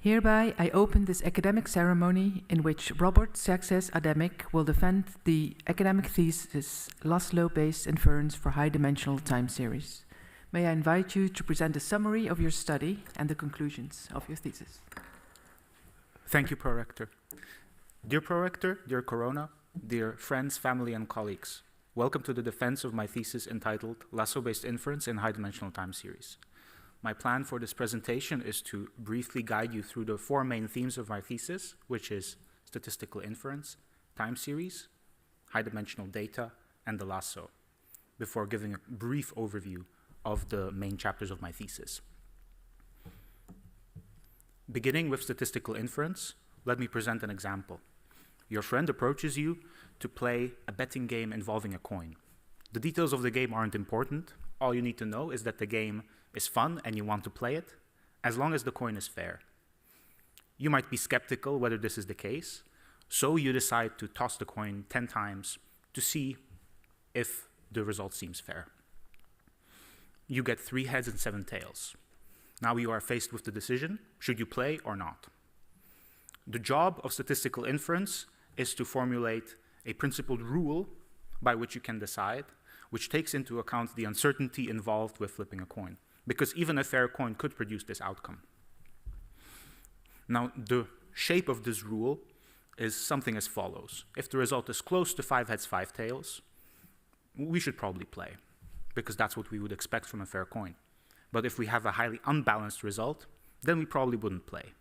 Hereby, I open this academic ceremony in which Robert Xerxes Adámek will defend the academic thesis Lasso-Based Inference for High-Dimensional Time Series. May I invite you to present a summary of your study and the conclusions of your thesis. Thank you, Prorector. Dear Prorector, dear Corona, dear friends, family, and colleagues, welcome to the defense of my thesis entitled Lasso-Based Inference in High-Dimensional Time Series. My plan for this presentation is to briefly guide you through the four main themes of my thesis, which is statistical inference, time series, high-dimensional data, and the lasso, before giving a brief overview of the main chapters of my thesis. Beginning with statistical inference, let me present an example. Your friend approaches you to play a betting game involving a coin. The details of the game aren't important. All you need to know is that the game is fun and you want to play it, as long as the coin is fair. You might be skeptical whether this is the case, so you decide to toss the coin 10 times to see if the result seems fair. You get 3 heads and 7 tails. Now you are faced with the decision, should you play or not? The job of statistical inference is to formulate a principled rule by which you can decide, which takes into account the uncertainty involved with flipping a coin, because even a fair coin could produce this outcome. Now, the shape of this rule is something as follows. If the result is close to 5 heads, 5 tails, we should probably play, because that's what we would expect from a fair coin. But if we have a highly unbalanced result, then we probably wouldn't play.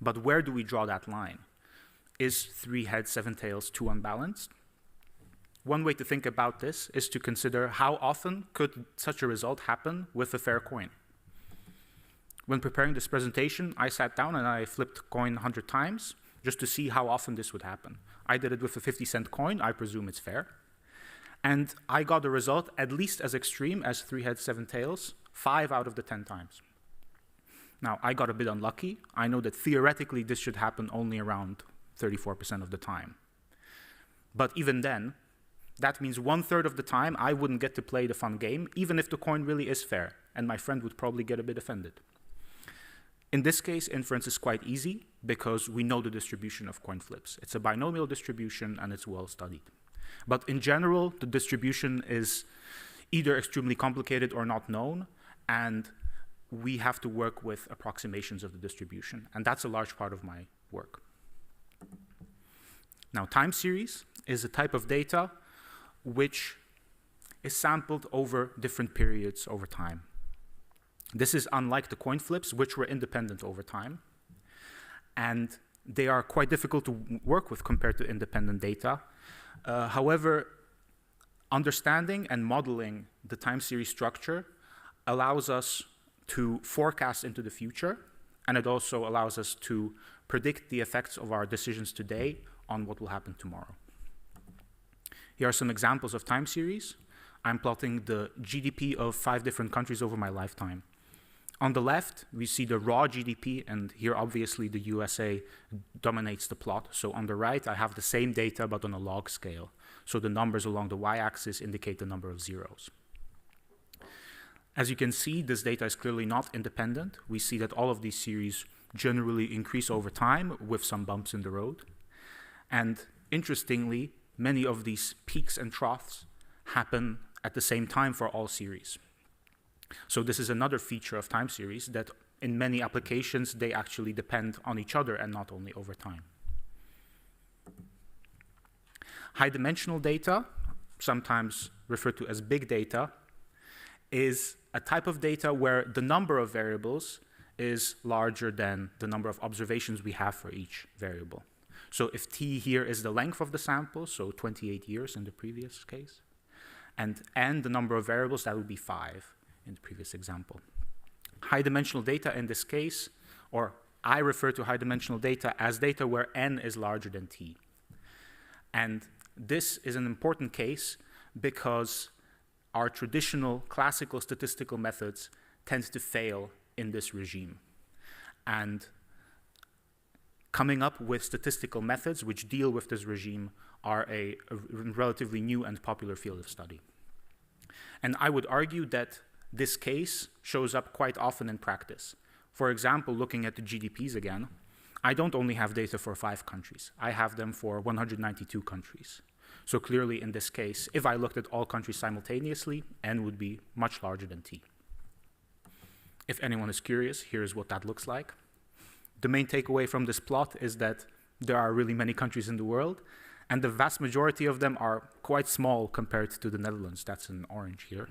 But where do we draw that line? Is 3 heads, 7 tails too unbalanced? One way to think about this is to consider how often could such a result happen with a fair coin. When preparing this presentation, I sat down and I flipped a coin 100 times just to see how often this would happen. I did it with a 50-cent coin. I presume it's fair. And I got a result at least as extreme as 3 heads, 7 tails, 5 out of the 10 times. Now, I got a bit unlucky. I know that theoretically this should happen only around 34% of the time. But even then, that means 1/3 of the time I wouldn't get to play the fun game, even if the coin really is fair, and my friend would probably get a bit offended. In this case, inference is quite easy because we know the distribution of coin flips. It's a binomial distribution and it's well studied. But in general, the distribution is either extremely complicated or not known, and we have to work with approximations of the distribution, and that's a large part of my work. Now, time series is a type of data which is sampled over different periods over time. This is unlike the coin flips, which were independent over time, and they are quite difficult to work with compared to independent data. However, understanding and modeling the time series structure allows us to forecast into the future, and it also allows us to predict the effects of our decisions today on what will happen tomorrow. Here are some examples of time series. I'm plotting the GDP of 5 different countries over my lifetime. On the left, we see the raw GDP, and here obviously the USA dominates the plot. So on the right, I have the same data, but on a log scale. So the numbers along the y-axis indicate the number of zeros. As you can see, this data is clearly not independent. We see that all of these series generally increase over time with some bumps in the road. And interestingly, many of these peaks and troughs happen at the same time for all series. So this is another feature of time series that in many applications, they actually depend on each other and not only over time. High-dimensional data, sometimes referred to as big data, is a type of data where the number of variables is larger than the number of observations we have for each variable. So if t here is the length of the sample, so 28 years in the previous case, and n the number of variables, that would be 5 in the previous example. High-dimensional data in this case, or I refer to high-dimensional data as data where n is larger than t. And this is an important case because our traditional classical statistical methods tend to fail in this regime. And coming up with statistical methods which deal with this regime are a relatively new and popular field of study. And I would argue that this case shows up quite often in practice. For example, looking at the GDPs again, I don't only have data for 5 countries. I have them for 192 countries. So clearly, in this case, if I looked at all countries simultaneously, N would be much larger than T. If anyone is curious, here's what that looks like. The main takeaway from this plot is that there are really many countries in the world, and the vast majority of them are quite small compared to the Netherlands. That's in orange here.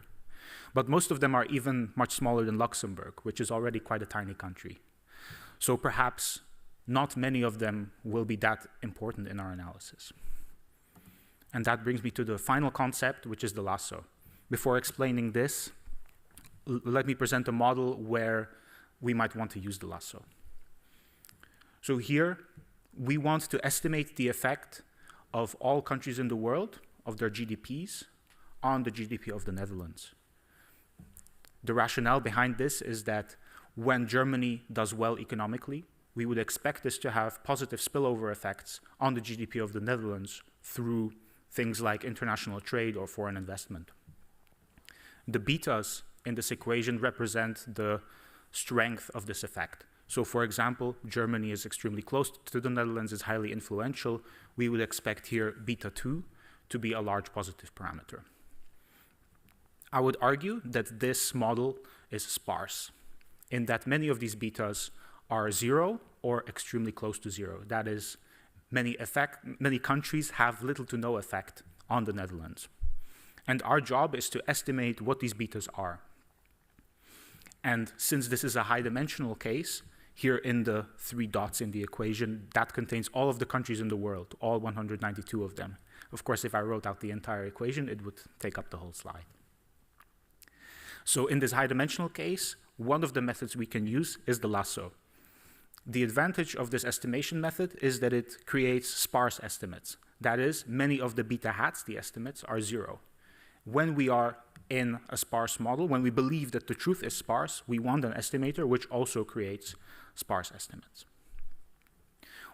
But most of them are even much smaller than Luxembourg, which is already quite a tiny country. So perhaps not many of them will be that important in our analysis. And that brings me to the final concept, which is the lasso. Before explaining this, let me present a model where we might want to use the lasso. So here, we want to estimate the effect of all countries in the world, of their GDPs, on the GDP of the Netherlands. The rationale behind this is that when Germany does well economically, we would expect this to have positive spillover effects on the GDP of the Netherlands through things like international trade or foreign investment. The betas in this equation represent the strength of this effect. So for example, Germany is extremely close to the Netherlands, is highly influential. We would expect here beta 2 to be a large positive parameter. I would argue that this model is sparse, in that many of these betas are 0 or extremely close to 0. That is, many countries have little to no effect on the Netherlands. And our job is to estimate what these betas are. And since this is a high-dimensional case, here in the 3 dots in the equation, that contains all of the countries in the world, all 192 of them. Of course, if I wrote out the entire equation, it would take up the whole slide. So in this high-dimensional case, one of the methods we can use is the lasso. The advantage of this estimation method is that it creates sparse estimates. That is, many of the beta hats, the estimates, are 0. When we are in a sparse model, when we believe that the truth is sparse, we want an estimator which also creates sparse estimates.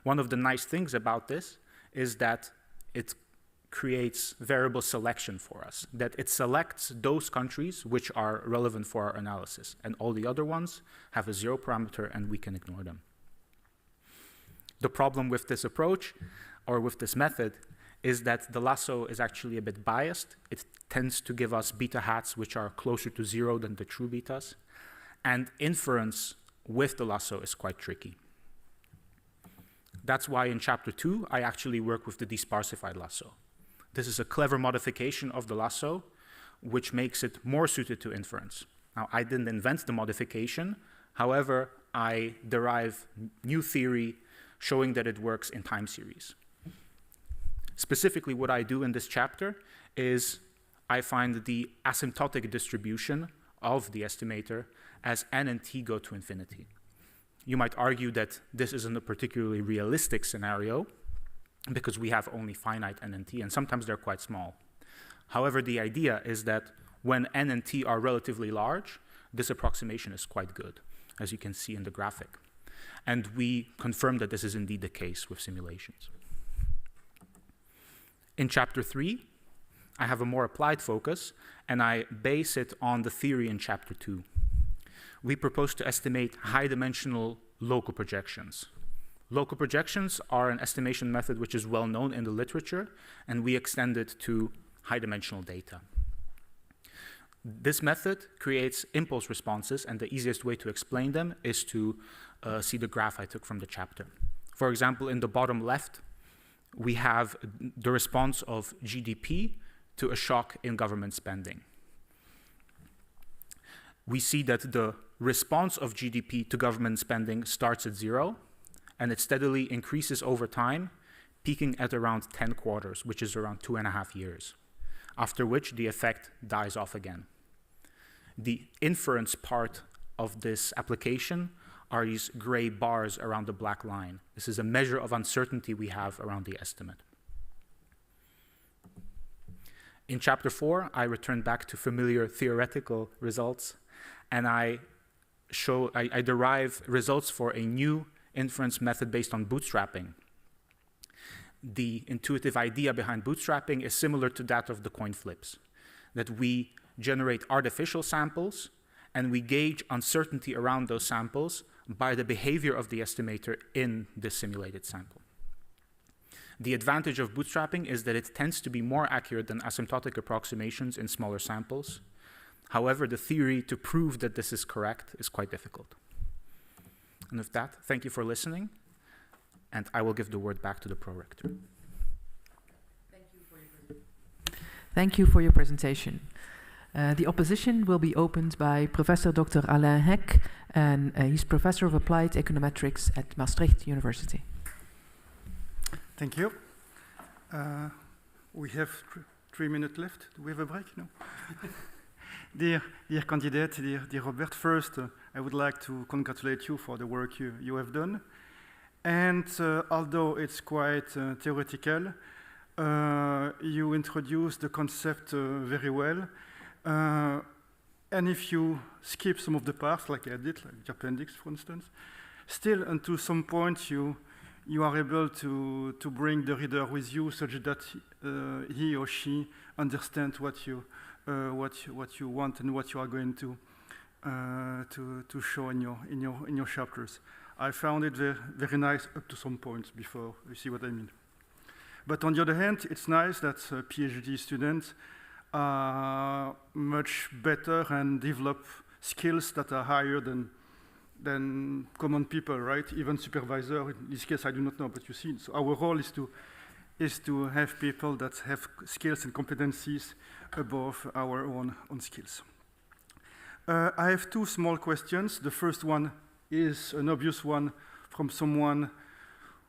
One of the nice things about this is that it creates variable selection for us, that it selects those countries which are relevant for our analysis, and all the other ones have a 0 parameter and we can ignore them. The problem with this approach, or with this method, is that the lasso is actually a bit biased. It tends to give us beta hats which are closer to 0 than the true betas, and inference with the lasso is quite tricky. That's why in chapter 2, I actually work with the desparsified lasso. This is a clever modification of the lasso, which makes it more suited to inference. Now, I didn't invent the modification. However, I derive new theory showing that it works in time series. Specifically, what I do in this chapter is I find the asymptotic distribution of the estimator as n and t go to infinity. You might argue that this isn't a particularly realistic scenario because we have only finite n and t, and sometimes they're quite small. However, the idea is that when n and t are relatively large, this approximation is quite good, as you can see in the graphic. And we confirm that this is indeed the case with simulations. In chapter 3, I have a more applied focus, and I base it on the theory in chapter 2. We propose to estimate high-dimensional local projections. Local projections are an estimation method which is well known in the literature, and we extend it to high-dimensional data. This method creates impulse responses, and the easiest way to explain them is to see the graph I took from the chapter. For example, in the bottom left, we have the response of GDP to a shock in government spending. We see that the response of GDP to government spending starts at 0, and it steadily increases over time, peaking at around 10 quarters, which is around 2.5 years, after which the effect dies off again. The inference part of this application are these gray bars around the black line. This is a measure of uncertainty we have around the estimate. In chapter 4, I return back to familiar theoretical results, and I derive results for a new inference method based on bootstrapping. The intuitive idea behind bootstrapping is similar to that of the coin flips, that we generate artificial samples and we gauge uncertainty around those samples by the behavior of the estimator in the simulated sample. The advantage of bootstrapping is that it tends to be more accurate than asymptotic approximations in smaller samples. However, the theory to prove that this is correct is quite difficult. And with that, thank you for listening, and I will give the word back to the prorector. Thank you for your presentation. The opposition will be opened by Professor Dr. Alain Heck, and he's Professor of Applied Econometrics at Maastricht University. Thank you. We have 3 minutes left. Do we have a break? No? Dear candidate, dear Robert, first, I would like to congratulate you for the work you have done. And although it's quite theoretical, you introduced the concept very well. And if you skip some of the parts, like I did, like the appendix, for instance, still, until some point, you are able to bring the reader with you such that he or she understands what you want and what you are going to show in your chapters. I found it very nice up to some points before you see what I mean. But on the other hand, it's nice that PhD students are much better and develop skills that are higher than common people, right? Even supervisor, in this case, I do not know, but you see. So our role is to have people that have skills and competencies above our own skills. I have 2 small questions. The first one is an obvious one from someone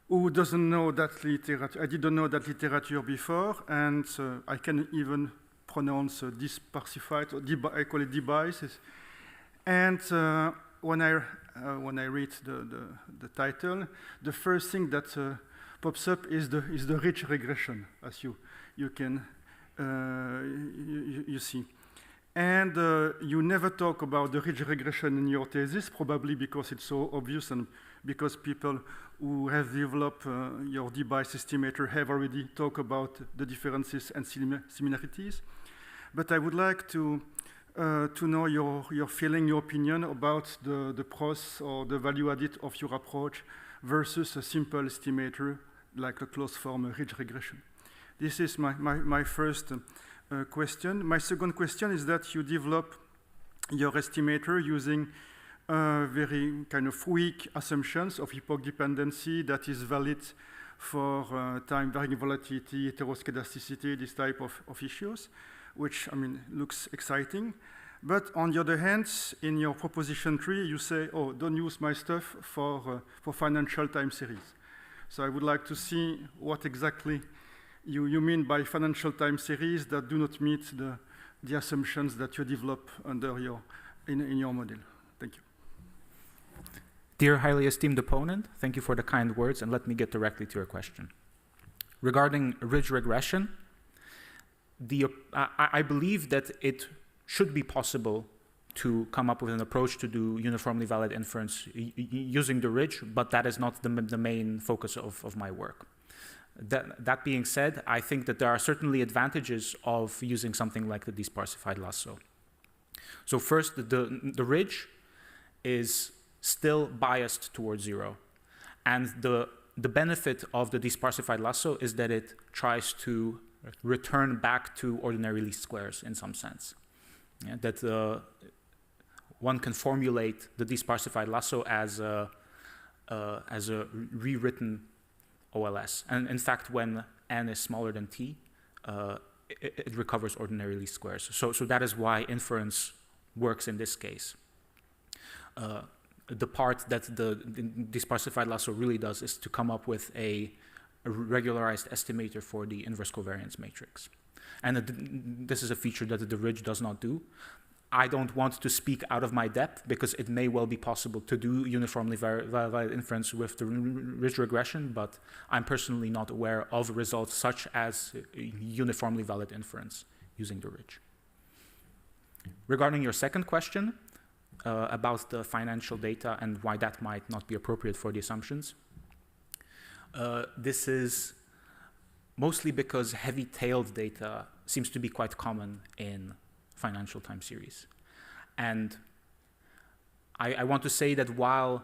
who doesn't know that literature. I didn't know that literature before, and I can even pronounce disparsified, or I call it debices. And when I read the title, the first thing that pops up is the ridge regression, as you can you see. And you never talk about the ridge regression in your thesis, probably because it's so obvious and because people who have developed your debice estimator have already talked about the differences and similarities. But I would like to know your feeling, your opinion about the pros or the value added of your approach versus a simple estimator like a closed form ridge regression. This is my first question. My second question is that you develop your estimator using very kind of weak assumptions of epoch dependency that is valid for time varying volatility, heteroscedasticity, this type of issues, which looks exciting. But on the other hand, in your proposition 3, you say, oh, don't use my stuff for financial time series. So I would like to see what exactly you mean by financial time series that do not meet the assumptions that you develop under in your model. Thank you. Dear highly esteemed opponent, thank you for the kind words, and let me get directly to your question. Regarding ridge regression, I believe that it should be possible to come up with an approach to do uniformly valid inference using the ridge, but that is not the main focus of my work. That being said, I think that there are certainly advantages of using something like the desparsified lasso. So first, the ridge is still biased towards 0. And the benefit of the desparsified lasso is that it tries to return back to ordinary least squares in some sense. Yeah, that one can formulate the desparsified lasso as a rewritten OLS. And in fact, when n is smaller than t, it recovers ordinary least squares. So that is why inference works in this case. The part that the desparsified lasso really does is to come up with a regularized estimator for the inverse covariance matrix. And this is a feature that the ridge does not do. I don't want to speak out of my depth because it may well be possible to do uniformly valid inference with the ridge regression, but I'm personally not aware of results such as uniformly valid inference using the ridge. Regarding your second question about the financial data and why that might not be appropriate for the assumptions, this is mostly because heavy-tailed data seems to be quite common in financial time series. And I want to say that while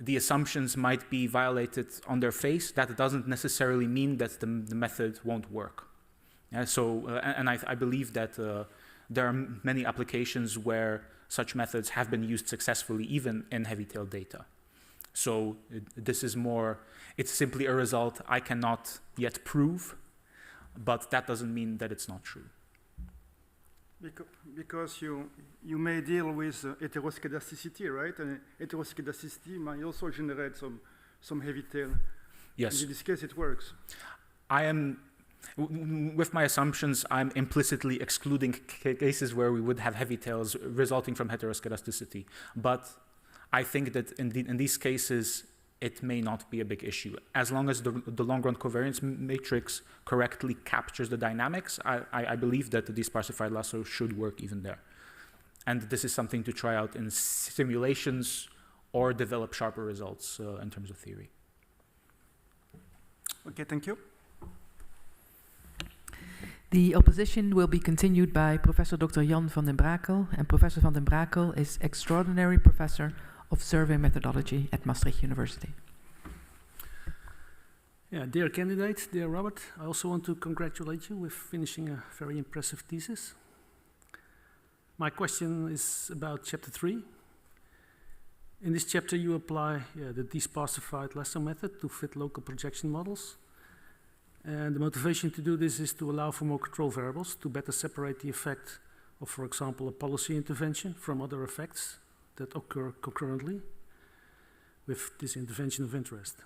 the assumptions might be violated on their face, that doesn't necessarily mean that the method won't work. I believe that there are many applications where such methods have been used successfully, even in heavy-tailed data. So this is more, it's simply a result I cannot yet prove, but that doesn't mean that it's not true. Because you may deal with heteroscedasticity, right? And heteroscedasticity might also generate some heavy tail. Yes. In this case, it works. With my assumptions, I'm implicitly excluding cases where we would have heavy tails resulting from heteroscedasticity. But I think that in these cases, it may not be a big issue. As long as the long-run covariance matrix correctly captures the dynamics, I believe that the desparsified lasso should work even there. And this is something to try out in simulations or develop sharper results in terms of theory. Okay, thank you. The opposition will be continued by Professor Dr. Jan van den Brakel, and Professor van den Brakel is Extraordinary Professor of Survey Methodology at Maastricht University. Yeah, dear candidate, dear Robert, I also want to congratulate you with finishing a very impressive thesis. My question is about chapter 3. In this chapter, you apply the desparsified lasso method to fit local projection models. And the motivation to do this is to allow for more control variables to better separate the effect of, for example, a policy intervention from other effects that occur concurrently with this intervention of interest.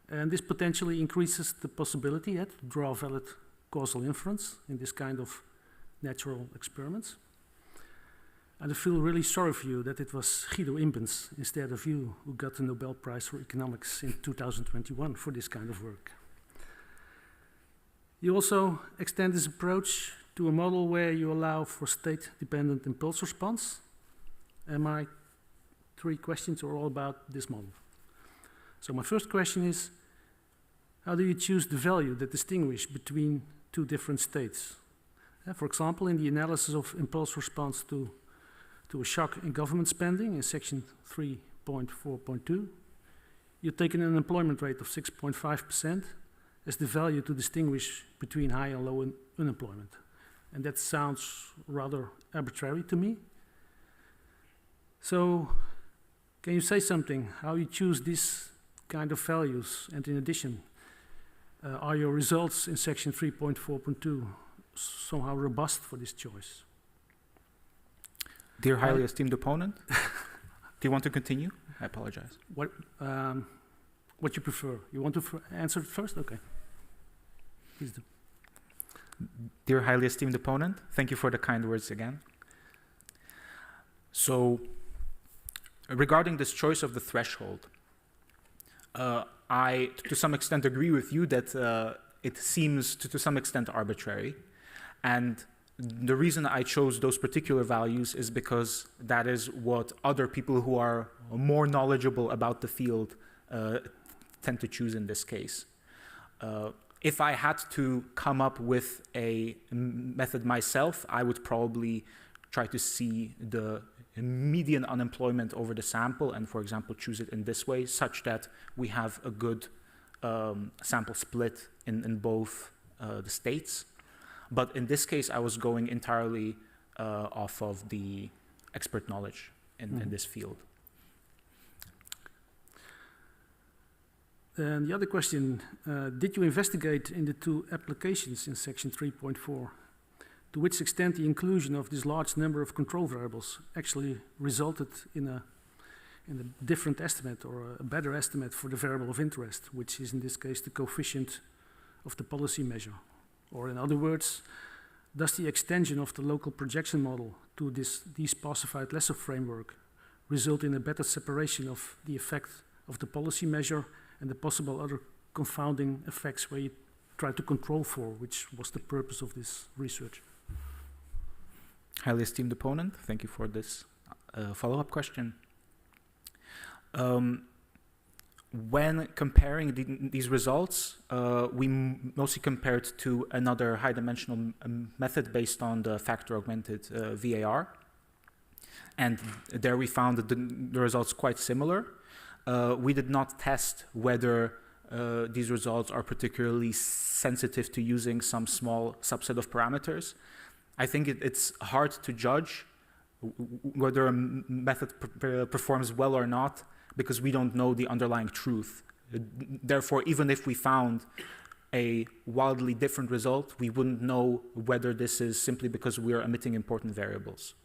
And this potentially increases the possibility to draw valid causal inference in this kind of natural experiments. And I feel really sorry for you that it was Guido Imbens instead of you who got the Nobel Prize for Economics in 2021 for this kind of work. You also extend this approach to a model where you allow for state-dependent impulse response. And my 3 questions are all about this model. So my first question is, how do you choose the value that distinguishes between 2 different states? For example, in the analysis of impulse response to a shock in government spending in section 3.4.2, you've taken an unemployment rate of 6.5% as the value to distinguish between high and low unemployment. And that sounds rather arbitrary to me. So can you say something, how you choose these kind of values? And in addition, are your results in section 3.4.2 somehow robust for this choice? Dear highly esteemed opponent, do you want to continue? I apologize. What you prefer? You want to answer it first? Okay. Please do. Dear highly esteemed opponent, thank you for the kind words again. So, regarding this choice of the threshold, I, to some extent, agree with you that it seems to some extent arbitrary. And the reason I chose those particular values is because that is what other people who are more knowledgeable about the field tend to choose in this case. If I had to come up with a method myself, I would probably try to see the median unemployment over the sample and, for example, choose it in this way, such that we have a good sample split in both the states. But in this case, I was going entirely off of the expert knowledge in this field. And the other question, did you investigate in the 2 applications in section 3.4 to which extent the inclusion of this large number of control variables actually resulted in a different estimate or a better estimate for the variable of interest, which is in this case the coefficient of the policy measure? Or in other words, does the extension of the local projection model to this desparsified lasso framework result in a better separation of the effect of the policy measure and the possible other confounding effects where you try to control for, which was the purpose of this research? Highly esteemed opponent, thank you for this follow-up question. When comparing these results, we mostly compared to another high-dimensional method based on the factor-augmented VAR. And there we found the results quite similar. we did not test whether these results are particularly sensitive to using some small subset of parameters. I think it's hard to judge whether a method performs well or not because we don't know the underlying truth. Therefore, even if we found a wildly different result, we wouldn't know whether this is simply because we are omitting important variables.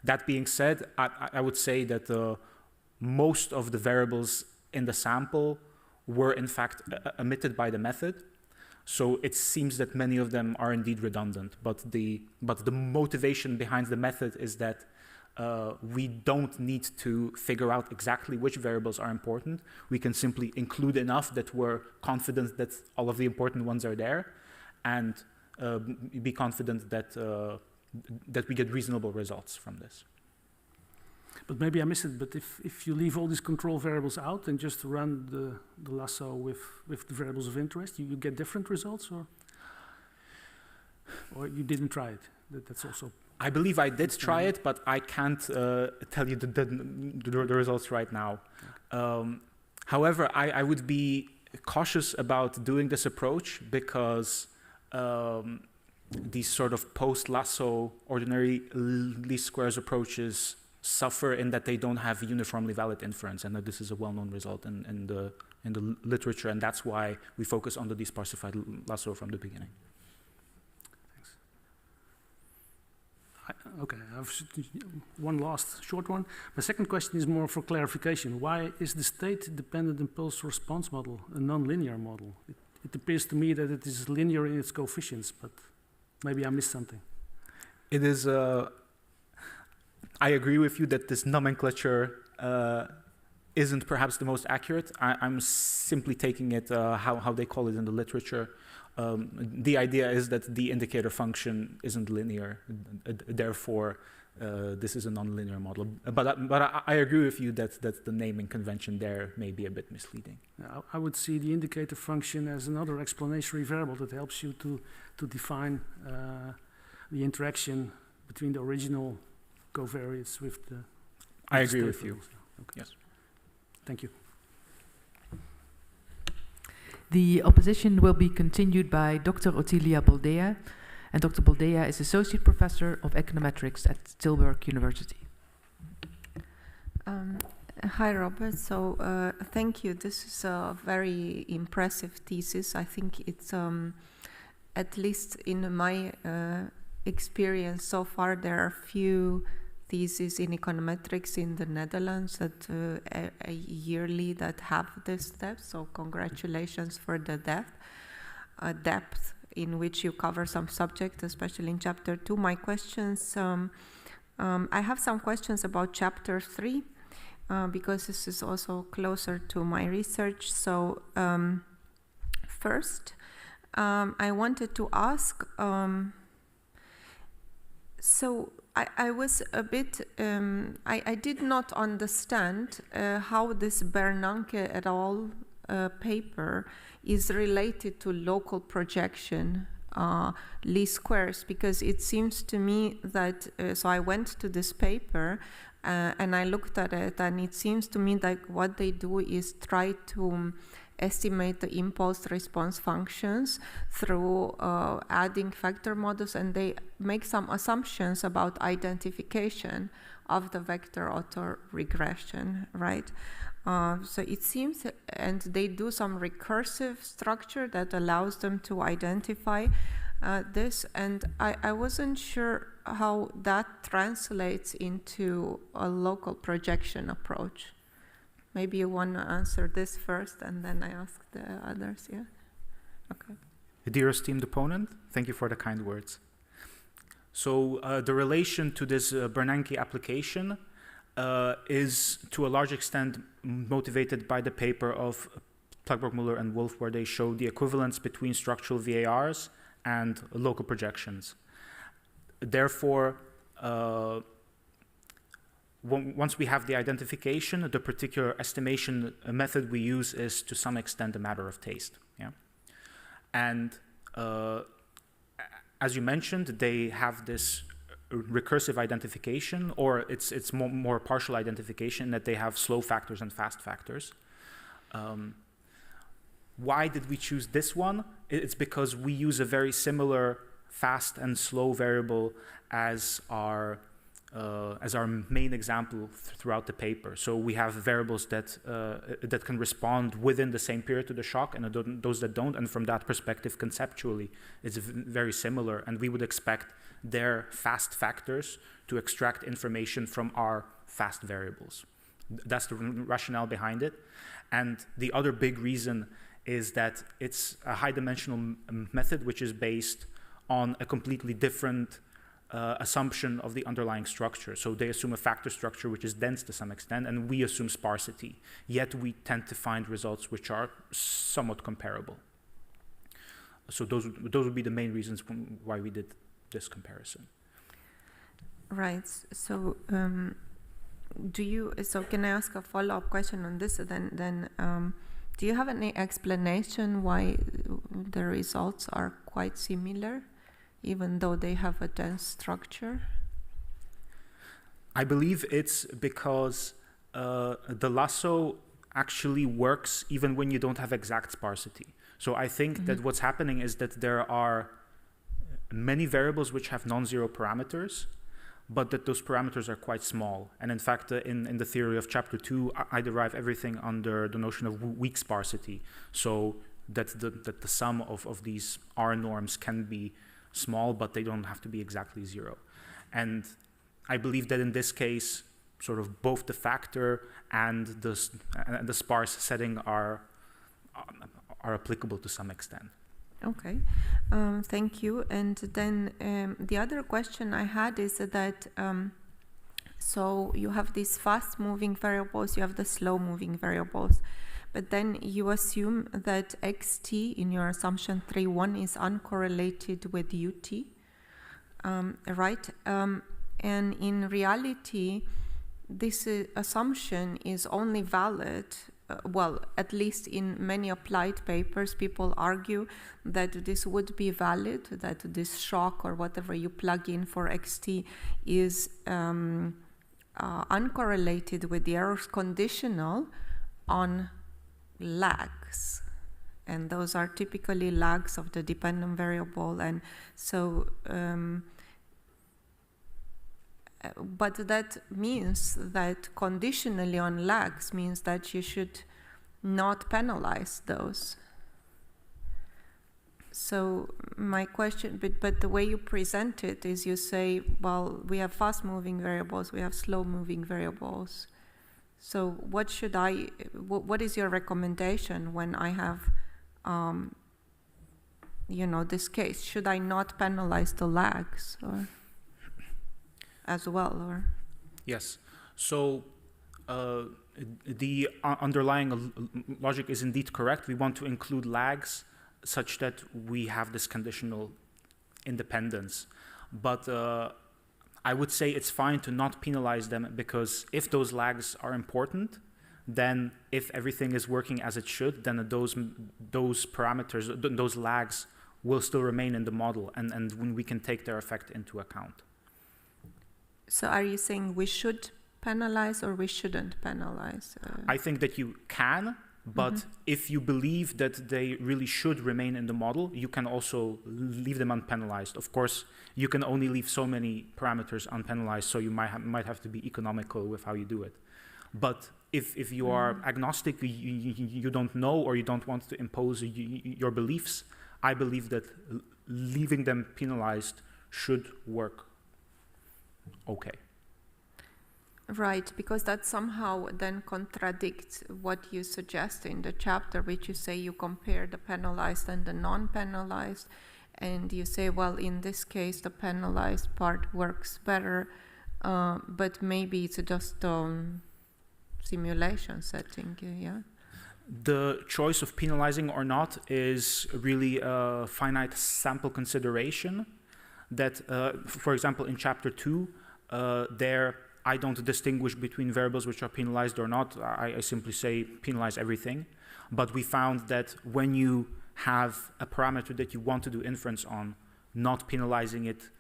That being said, I would say that most of the variables in the sample were in fact omitted by the method. So it seems that many of them are indeed redundant, but the motivation behind the method is that we don't need to figure out exactly which variables are important. We can simply include enough that we're confident that all of the important ones are there, and be confident that that we get reasonable results from this. But maybe I missed it, but if you leave all these control variables out and just run the lasso with the variables of interest, you get different results, or you didn't try it? That's also... I believe I did try it, but I can't tell you the results right now. However, I would be cautious about doing this approach because these sort of post-lasso ordinary least squares approaches suffer in that they don't have uniformly valid inference, and that this is a well-known result in the literature, and that's why we focus on the desparsified lasso from the beginning. Okay, I have one last short one. My second question is more for clarification. Why is the state-dependent impulse response model a non-linear model? It appears to me that it is linear in its coefficients, but maybe I missed something. It is, I agree with you that this nomenclature isn't perhaps the most accurate. I'm simply taking it how they call it in the literature. The idea is that the indicator function isn't linear, therefore this is a nonlinear model. But I agree with you that the naming convention there may be a bit misleading. I would see the indicator function as another explanatory variable that helps you to define the interaction between the original covariates with the... I agree with you. Okay. Yes. Thank you. The opposition will be continued by Dr. Ottilia Boldea, and Dr. Boldea is Associate Professor of Econometrics at Tilburg University. Hi, Robert. So thank you. This is a very impressive thesis. I think it's, at least in my experience so far, there are few theses in econometrics in the Netherlands that yearly that have this depth. So congratulations for the depth in which you cover some subject, especially in chapter 2. My questions, I have some questions about chapter 3 because this is also closer to my research. So first, I wanted to ask, so I was a bit, I did not understand how this Bernanke et al. Paper is related to local projection least squares, because it seems to me that, so I went to this paper and I looked at it, and it seems to me like what they do is try to estimate the impulse response functions through adding factor models, and they make some assumptions about identification of the vector autoregression, right? So it seems, and they do some recursive structure that allows them to identify this, and I wasn't sure how that translates into a local projection approach. Maybe you want to answer this first, and then I ask the others, yeah? Okay. Dear esteemed opponent, thank you for the kind words. So the relation to this Bernanke application is to a large extent motivated by the paper of Plagberg, Muller, and Wolf, where they show the equivalence between structural VARs and local projections. Therefore, once we have the identification, the particular estimation method we use is to some extent a matter of taste. Yeah? And as you mentioned, they have this recursive identification, or it's more partial identification, that they have slow factors and fast factors. Why did we choose this one? It's because we use a very similar fast and slow variable as our main example throughout the paper. So we have variables that can respond within the same period to the shock, and those that don't. And from that perspective, conceptually, it's very similar. And we would expect their fast factors to extract information from our fast variables. That's the rationale behind it. And the other big reason is that it's a high-dimensional method which is based on a completely different assumption of the underlying structure. So they assume a factor structure which is dense to some extent, and we assume sparsity. Yet we tend to find results which are somewhat comparable. So those would be the main reasons why we did this comparison. Right. So so can I ask a follow-up question on this? Then do you have any explanation why the results are quite similar, even though they have a dense structure? I believe it's because the lasso actually works even when you don't have exact sparsity. So I think that what's happening is that there are many variables which have non-zero parameters, but that those parameters are quite small. And in fact, in the theory of chapter 2, I derive everything under the notion of weak sparsity. So that the sum of these R norms can be small, but they don't have to be exactly zero. And I believe that in this case, sort of both the factor and the sparse setting are applicable to some extent. Okay, thank you. And then the other question I had is that so you have these fast-moving variables, you have the slow-moving variables, but then you assume that xt in your assumption 3.1 is uncorrelated with ut, right? And in reality, this assumption is only valid. Well, at least in many applied papers, people argue that this would be valid, that this shock or whatever you plug in for xt is uncorrelated with the errors conditional on lags. And those are typically lags of the dependent variable. And so, but that means that conditionally on lags means that you should not penalize those. So my question, but the way you present it is you say, well, we have fast-moving variables, we have slow-moving variables. So what is your recommendation when I have, this case? Should I not penalize the lags or as well, or? Yes. So the underlying logic is indeed correct. We want to include lags such that we have this conditional independence. But I would say it's fine to not penalize them, because if those lags are important, then if everything is working as it should, then those parameters, those lags will still remain in the model, and when we can take their effect into account. So are you saying we should penalize or we shouldn't penalize? I think that you can, but if you believe that they really should remain in the model, you can also leave them unpenalized. Of course, you can only leave so many parameters unpenalized, so you might have to be economical with how you do it. But if you are agnostic, you don't know, or you don't want to impose your beliefs, I believe that leaving them penalized should work okay. Right, because that somehow then contradicts what you suggest in the chapter, which you say you compare the penalized and the non-penalized, and you say, well, in this case, the penalized part works better, but maybe it's just simulation setting, yeah? The choice of penalizing or not is really a finite sample consideration that, for example, in chapter 2, there I don't distinguish between variables which are penalized or not. I simply say penalize everything. But we found that when you have a parameter that you want to do inference on, not penalizing it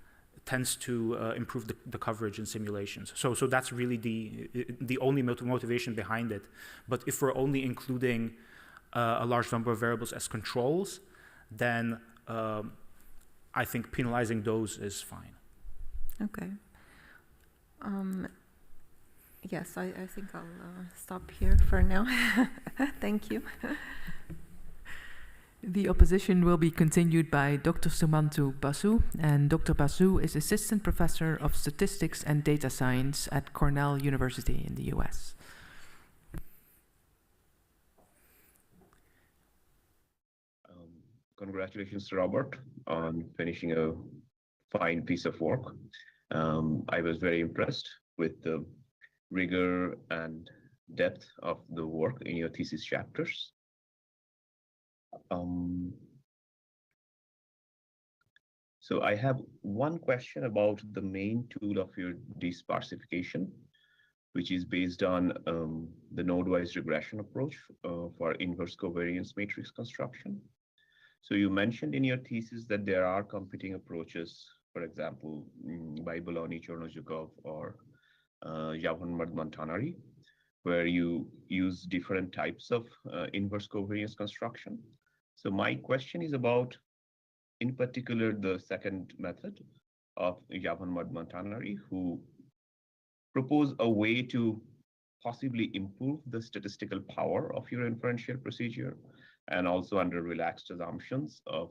tends to improve the coverage in simulations. So that's really the only motivation behind it. But if we're only including a large number of variables as controls, then I think penalizing those is fine. Okay. Yes, I think I'll stop here for now. Thank you. The opposition will be continued by Dr. Sumanto Basu, and Dr. Basu is Assistant Professor of Statistics and Data Science at Cornell University in the US. Congratulations to Robert on finishing a fine piece of work. I was very impressed with the rigor and depth of the work in your thesis chapters. So I have one question about the main tool of your desparsification, which is based on the node-wise regression approach for inverse covariance matrix construction. So you mentioned in your thesis that there are competing approaches, for example, by Bologna, Chernozhukov, or Javan-Montanari, where you use different types of inverse covariance construction. So my question is about, in particular, the second method of Javan-Montanari, who propose a way to possibly improve the statistical power of your inferential procedure, and also under relaxed assumptions of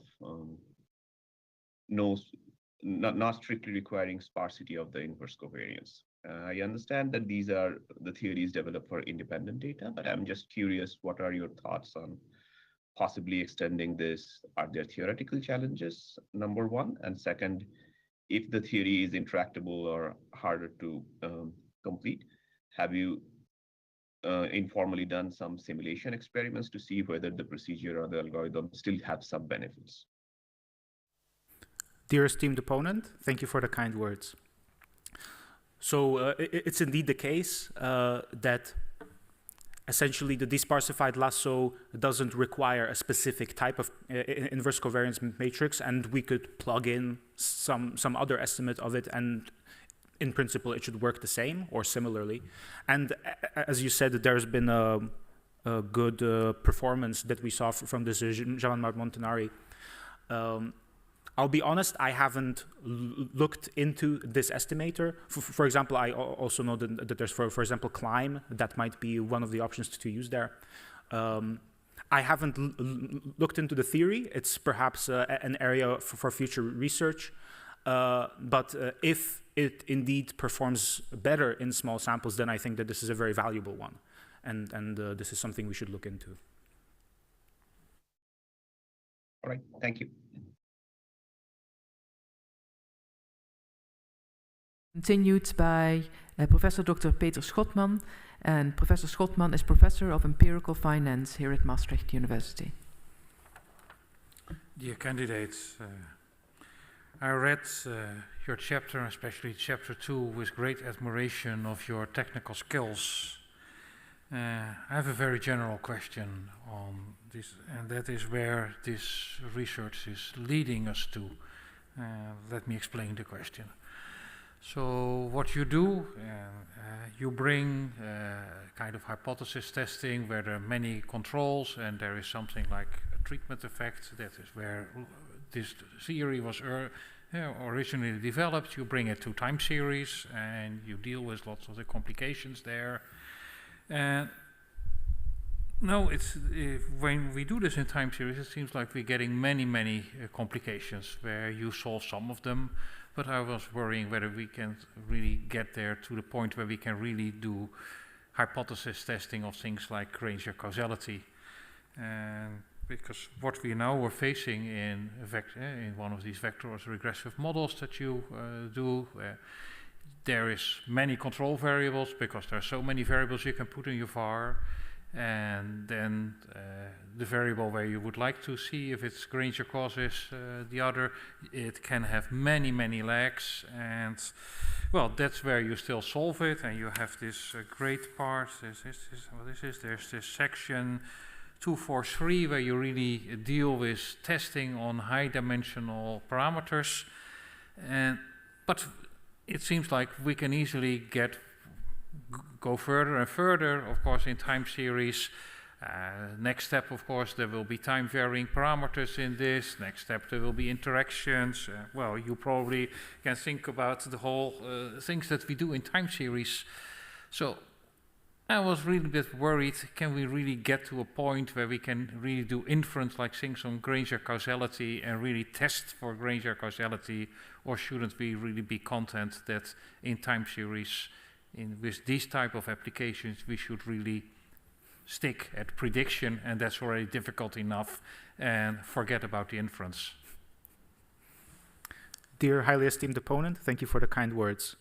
not strictly requiring sparsity of the inverse covariance. I understand that these are the theories developed for independent data, but I'm just curious, what are your thoughts on possibly extending this? Are there theoretical challenges, number one? And second, if the theory is intractable or harder to complete, have you informally done some simulation experiments to see whether the procedure or the algorithm still have some benefits? Dear esteemed opponent, thank you for the kind words. So it's indeed the case that essentially the desparsified lasso doesn't require a specific type of inverse covariance matrix, and we could plug in some other estimate of it, and in principle it should work the same or similarly. And as you said, there's been a good performance that we saw from this Javan-Montanari. I'll be honest, I haven't looked into this estimator. For example, I also know that there's, for example, climb. That might be one of the options to use there. I haven't looked into the theory. It's perhaps an area for future research. But if it indeed performs better in small samples, then I think that this is a very valuable one. And this is something we should look into. All right, thank you. Continued by Professor Dr. Peter Schotman, and Professor Schotman is Professor of Empirical Finance here at Maastricht University. Dear candidates, I read your chapter, especially chapter 2, with great admiration of your technical skills. I have a very general question on this, and that is where this research is leading us to. Let me explain the question. So what you do, you bring kind of hypothesis testing where there are many controls and there is something like a treatment effect. That is where this theory was originally developed. You bring it to time series and you deal with lots of the complications there. No, when we do this in time series, it seems like we're getting many complications where you solve some of them. But I was worrying whether we can really get there to the point where we can really do hypothesis testing of things like Granger causality. Because what we now are facing in one of these vectorized regressive models that you do, there is many control variables because there are so many variables you can put in your var. And then the variable where you would like to see if it's Granger causes the other, it can have many lags, and well, that's where you still solve it, and you have this great part. There's this section 243 where you really deal with testing on high-dimensional parameters, but it seems like we can easily go further and further, of course, in time series. Next step, of course, there will be time-varying parameters in this. Next step, there will be interactions. Well, you probably can think about the whole things that we do in time series. So I was really a bit worried, can we really get to a point where we can really do inference like things on Granger causality and really test for Granger causality, or shouldn't we really be content that in time series, with these type of applications, we should really stick at prediction, and that's already difficult enough, and forget about the inference. Dear highly esteemed opponent, thank you for the kind words.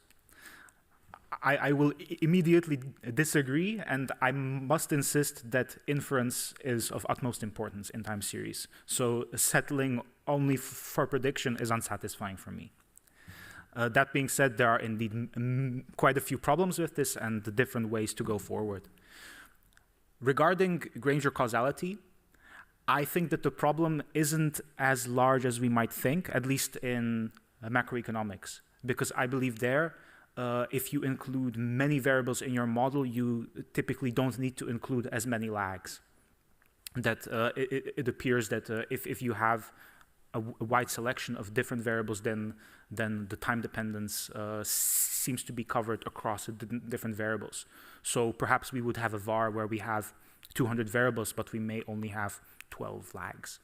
I will immediately disagree, and I must insist that inference is of utmost importance in time series. So settling only for prediction is unsatisfying for me. That being said, there are indeed quite a few problems with this and the different ways to go forward. Regarding Granger causality, I think that the problem isn't as large as we might think, at least in macroeconomics, because I believe there, if you include many variables in your model, you typically don't need to include as many lags. That it appears that if you have a wide selection of different variables, then the time dependence seems to be covered across the different variables. So perhaps we would have a var where we have 200 variables, but we may only have 12 lags.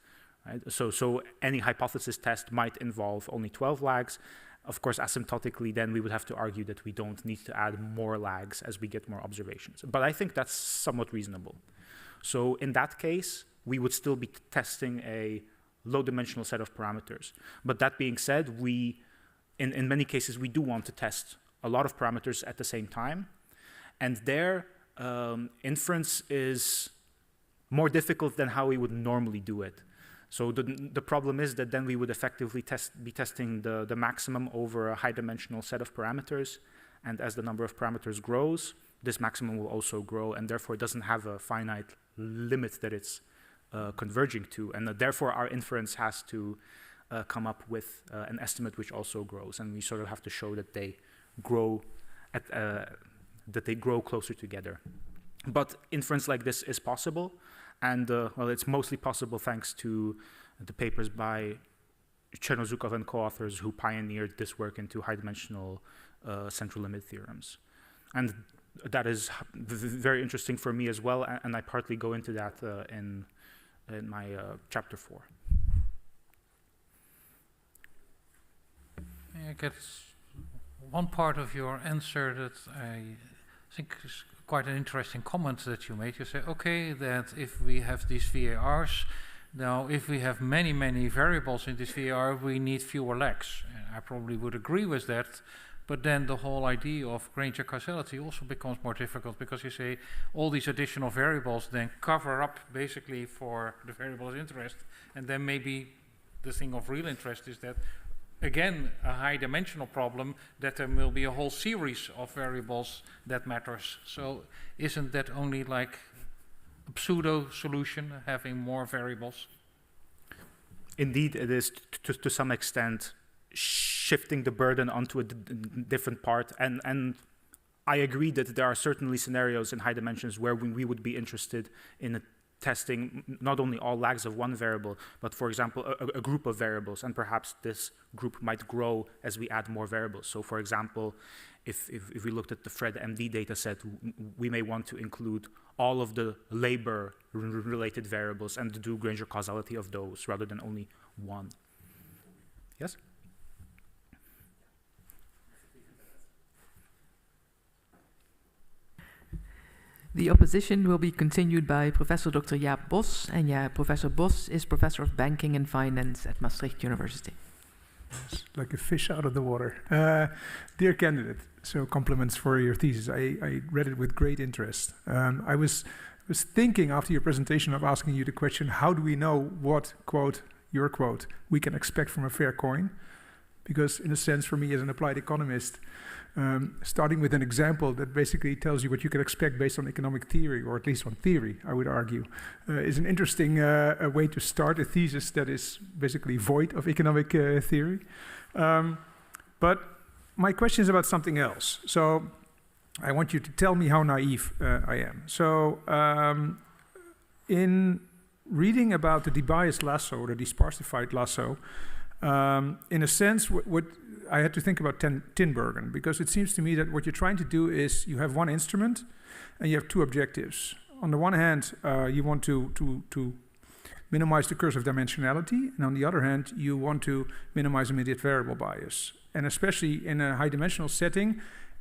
Right? So any hypothesis test might involve only 12 lags. Of course, asymptotically, then we would have to argue that we don't need to add more lags as we get more observations. But I think that's somewhat reasonable. So in that case, we would still be testing a low-dimensional set of parameters. But that being said, in many cases, we do want to test a lot of parameters at the same time. And there, inference is more difficult than how we would normally do it. So the problem is that then we would effectively be testing the maximum over a high-dimensional set of parameters. And as the number of parameters grows, this maximum will also grow, and therefore it doesn't have a finite limit that it's converging to. And therefore, our inference has to come up with an estimate which also grows. And we sort of have to show that they grow closer together. But inference like this is possible. And well, it's mostly possible thanks to the papers by Chernozukov and co-authors who pioneered this work into high-dimensional central limit theorems. And that is very interesting for me as well, and I partly go into that in my chapter 4. I get one part of your answer that I think is quite an interesting comment that you made. You say, okay, that if we have these VARs, now if we have many, many variables in this VAR, we need fewer lags. I probably would agree with that, but then the whole idea of Granger causality also becomes more difficult, because you say all these additional variables then cover up basically for the variable of interest, and then maybe the thing of real interest is that again, a high-dimensional problem, that there will be a whole series of variables that matters. So isn't that only like a pseudo-solution, having more variables? Indeed, it is to some extent shifting the burden onto a different part. And I agree that there are certainly scenarios in high dimensions where we would be interested in testing not only all lags of one variable, but for example, a group of variables, and perhaps this group might grow as we add more variables. So for example, if we looked at the Fred MD dataset, we may want to include all of the labor-related variables and do Granger causality of those rather than only one. Yes? The opposition will be continued by Professor Dr. Jaap Bos, and Professor Bos is Professor of Banking and Finance at Maastricht University. It's like a fish out of the water. Dear candidate, so compliments for your thesis. I read it with great interest. I was thinking after your presentation of asking you the question, how do we know what, quote, your quote, we can expect from a fair coin? Because in a sense, for me as an applied economist, starting with an example that basically tells you what you can expect based on economic theory, or at least on theory, I would argue, is an interesting way to start a thesis that is basically void of economic theory. But my question is about something else. So I want you to tell me how naive I am. So in reading about the debiased lasso, or the desparsified lasso, in a sense, what I had to think about Tinbergen, because it seems to me that what you're trying to do is you have one instrument and you have two objectives. On the one hand, you want to minimize the curse of dimensionality, and on the other hand, you want to minimize immediate variable bias. And especially in a high-dimensional setting,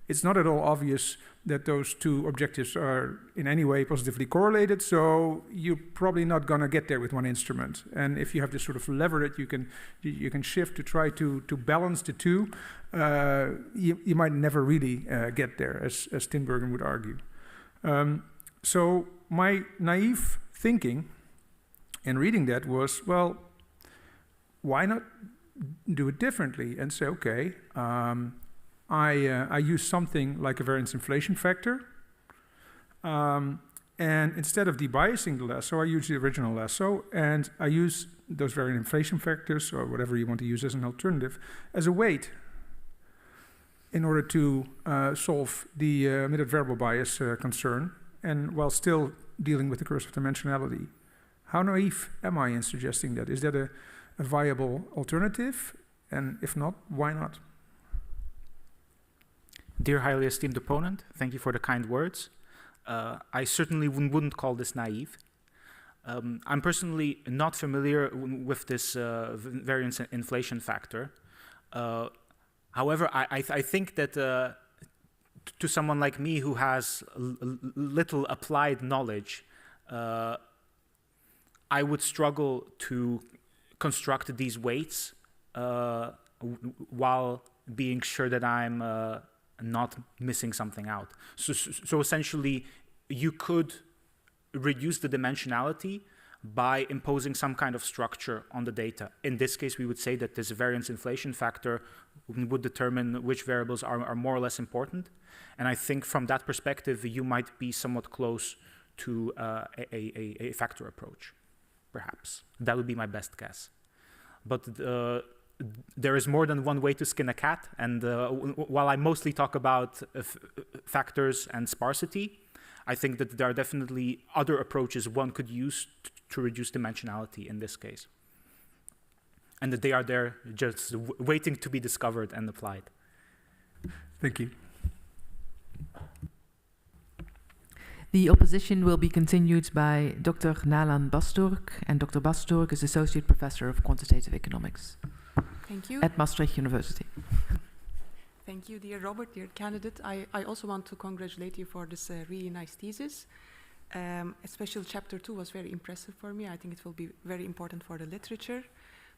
it's not at all obvious that those two objectives are in any way positively correlated, so you're probably not going to get there with one instrument. And if you have this sort of lever that you can shift to try to balance the two, you might never really get there, as Tinbergen would argue. So my naive thinking in reading that was, well, why not do it differently and say, okay, I use something like a variance inflation factor, and instead of debiasing the lasso, I use the original lasso, and I use those variance inflation factors, or whatever you want to use as an alternative, as a weight in order to solve the immediate variable bias concern, and while still dealing with the curse of dimensionality. How naive am I in suggesting that? Is that a viable alternative? And if not, why not? Dear highly esteemed opponent, thank you for the kind words. I certainly wouldn't call this naive. I'm personally not familiar with this variance inflation factor. However, I think that to someone like me who has little applied knowledge, I would struggle to construct these weights while being sure that I'm not missing something out. So essentially, you could reduce the dimensionality by imposing some kind of structure on the data. In this case, we would say that this variance inflation factor would determine which variables are more or less important. And I think from that perspective, you might be somewhat close to a factor approach, perhaps. That would be my best guess. But there is more than one way to skin a cat, and while I mostly talk about factors and sparsity, I think that there are definitely other approaches one could use to reduce dimensionality in this case. And that they are there just waiting to be discovered and applied. Thank you. The opposition will be continued by Dr. Nalan Basturk, and Dr. Basturk is Associate Professor of Quantitative Economics. Thank you. At Maastricht University. Thank you, dear Robert, dear candidate. I also want to congratulate you for this really nice thesis. Especially chapter 2 was very impressive for me. I think it will be very important for the literature.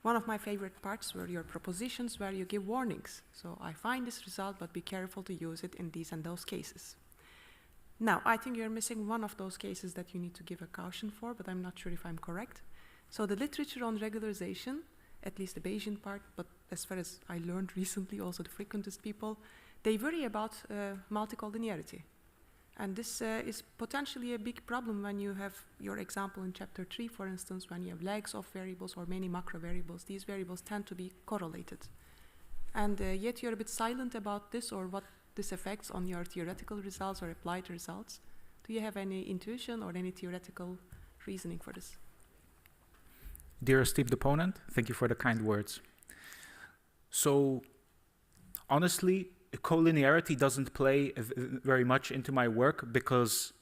One of my favorite parts were your propositions where you give warnings. So I find this result, but be careful to use it in these and those cases. Now, I think you're missing one of those cases that you need to give a caution for, but I'm not sure if I'm correct. So the literature on regularization, at least the Bayesian part, but as far as I learned recently, also the frequentist people, they worry about multicollinearity. And this is potentially a big problem when you have your example in chapter 3, for instance, when you have legs of variables or many macro variables. These variables tend to be correlated. And yet you're a bit silent about this, or what this affects on your theoretical results or applied results. Do you have any intuition or any theoretical reasoning for this? Dear esteemed opponent, thank you for the kind words. So, honestly, collinearity doesn't play very much into my work because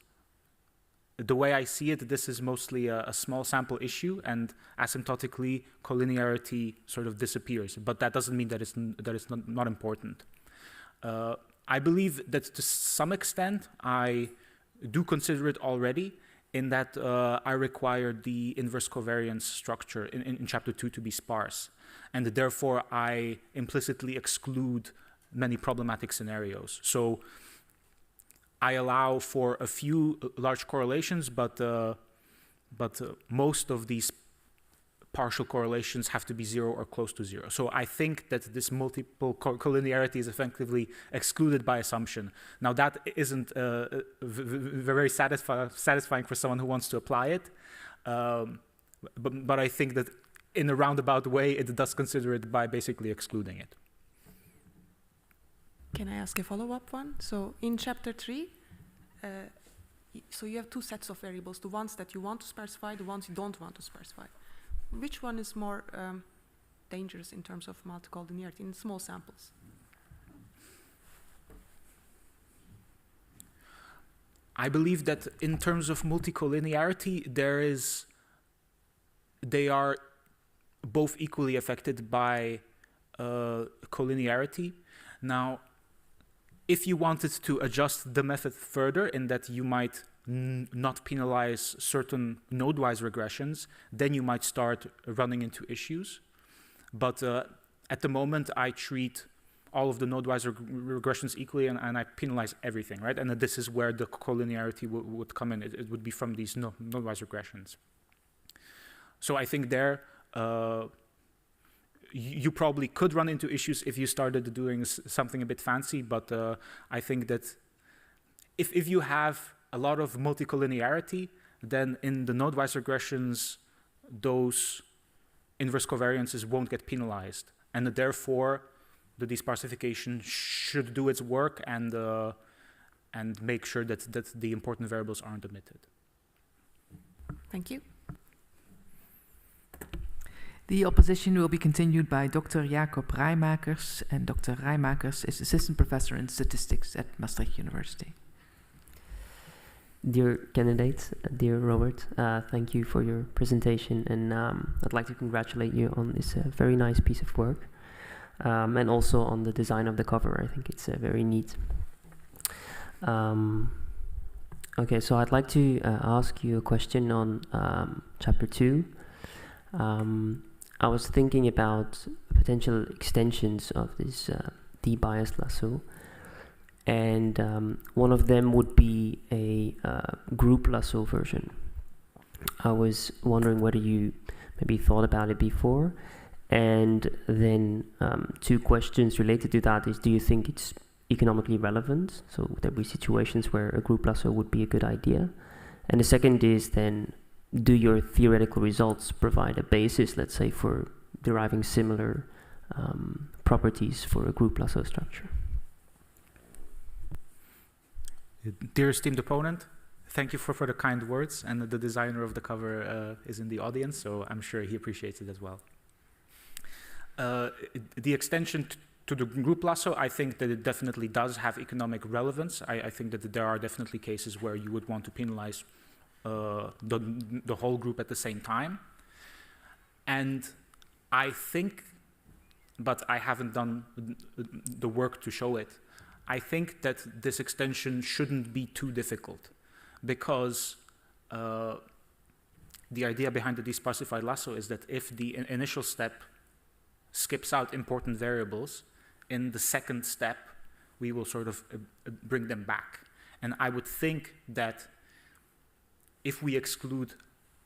the way I see it, this is mostly a small sample issue, and asymptotically, collinearity sort of disappears. But that doesn't mean that it's not important. I believe that to some extent, I do consider it already, in that I require the inverse covariance structure in chapter 2 to be sparse. And therefore, I implicitly exclude many problematic scenarios. So I allow for a few large correlations, but most of these partial correlations have to be 0 or close to 0. So I think that this multiple collinearity is effectively excluded by assumption. Now that isn't very satisfying for someone who wants to apply it, but I think that in a roundabout way it does consider it by basically excluding it. Can I ask a follow-up one? So in chapter 3, so you have two sets of variables, the ones that you want to specify, the ones you don't want to specify. Which one is more dangerous in terms of multicollinearity in small samples? I believe that in terms of multicollinearity, they are both equally affected by collinearity. Now, if you wanted to adjust the method further in that you might not penalize certain node-wise regressions, then you might start running into issues. But at the moment, I treat all of the node-wise regressions equally, and I penalize everything, right? And this is where the collinearity would come in. It would be from these node-wise regressions. So I think there, you probably could run into issues if you started doing something a bit fancy, but I think that if you have a lot of multicollinearity, then in the node-wise regressions, those inverse covariances won't get penalized. And therefore, the desparsification should do its work and make sure that the important variables aren't omitted. Thank you. The opposition will be continued by Dr. Jacob Rijmakers, and Dr. Rijmakers is assistant professor in statistics at Maastricht University. Dear candidates, dear Robert, thank you for your presentation, and I'd like to congratulate you on this very nice piece of work, and also on the design of the cover. I think it's very neat. Okay, so I'd like to ask you a question on chapter 2. I was thinking about potential extensions of this de-biased lasso, and one of them would be a group lasso version. I was wondering whether you maybe thought about it before, and then two questions related to that is, do you think it's economically relevant? So would there be situations where a group lasso would be a good idea? And the second is then, do your theoretical results provide a basis, let's say, for deriving similar properties for a group lasso structure? Dear esteemed opponent, thank you for the kind words, and the designer of the cover is in the audience, so I'm sure he appreciates it as well. The extension to the group lasso, I think that it definitely does have economic relevance. I think that there are definitely cases where you would want to penalize the whole group at the same time. And I think, but I haven't done the work to show it, I think that this extension shouldn't be too difficult, because the idea behind the desparsified lasso is that if the initial step skips out important variables, in the second step, we will sort of bring them back. And I would think that if we exclude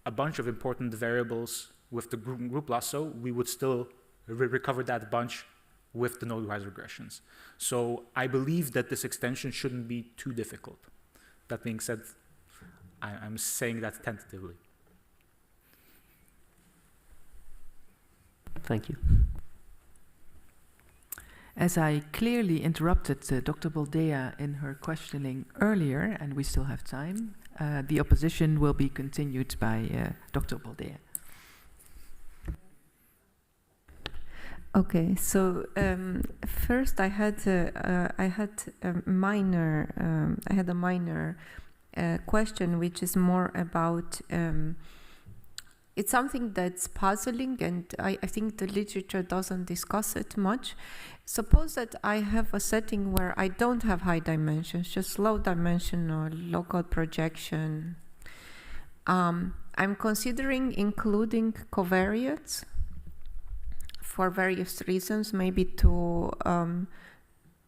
a bunch of important variables with the group lasso, we would still recover that bunch with the node-wise regressions. So I believe that this extension shouldn't be too difficult. That being said, I'm saying that tentatively. Thank you. As I clearly interrupted Dr. Boldea in her questioning earlier, and we still have time, the opposition will be continued by Dr. Boldea. Okay, so first I had a minor question, which is more about it's something that's puzzling, and I think the literature doesn't discuss it much. Suppose that I have a setting where I don't have high dimensions, just low dimension or local projection. I'm considering including covariates for various reasons, maybe to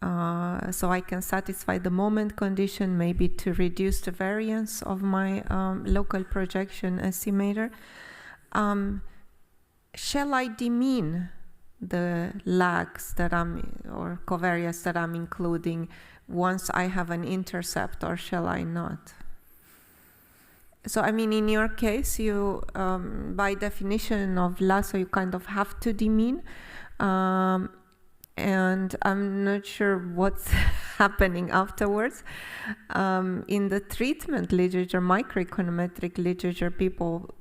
so I can satisfy the moment condition, maybe to reduce the variance of my local projection estimator. Shall I demean the lags that or covariates that I'm including once I have an intercept, or shall I not? So, I mean, in your case, you, by definition of lasso, you kind of have to demean and I'm not sure what's happening afterwards. In the treatment literature, microeconometric literature, people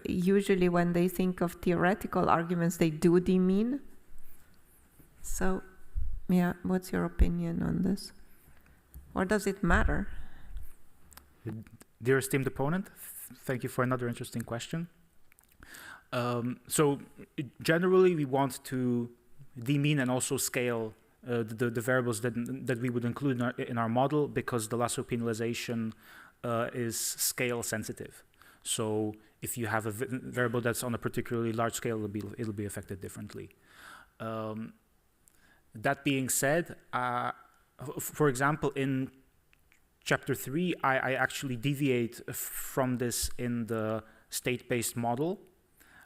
usually, when they think of theoretical arguments, they do demean. So, yeah, what's your opinion on this? Or does it matter? Dear esteemed opponent, thank you for another interesting question. So generally, we want to demean and also scale the variables that we would include in our model, because the Lasso penalization is scale sensitive. So if you have a variable that's on a particularly large scale, it'll be affected differently. That being said, for example, in Chapter 3, I actually deviate from this in the state-based model,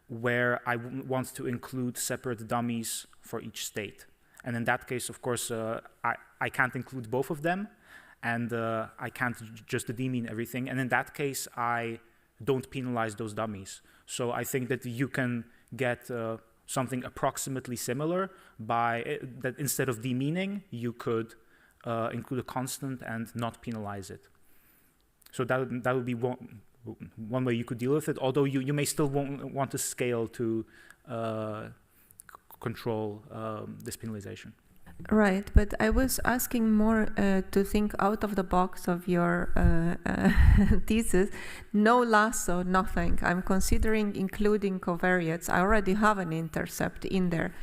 where I want to include separate dummies for each state. And in that case, of course, I can't include both of them, and I can't just demean everything. And in that case, I don't penalize those dummies. So I think that you can get something approximately similar by that instead of demeaning, you could include a constant and not penalize it. So that would be one way you could deal with it, although you may still want to scale to control this penalization. Right, but I was asking more to think out of the box of your thesis. No lasso, nothing. I'm considering including covariates. I already have an intercept in there.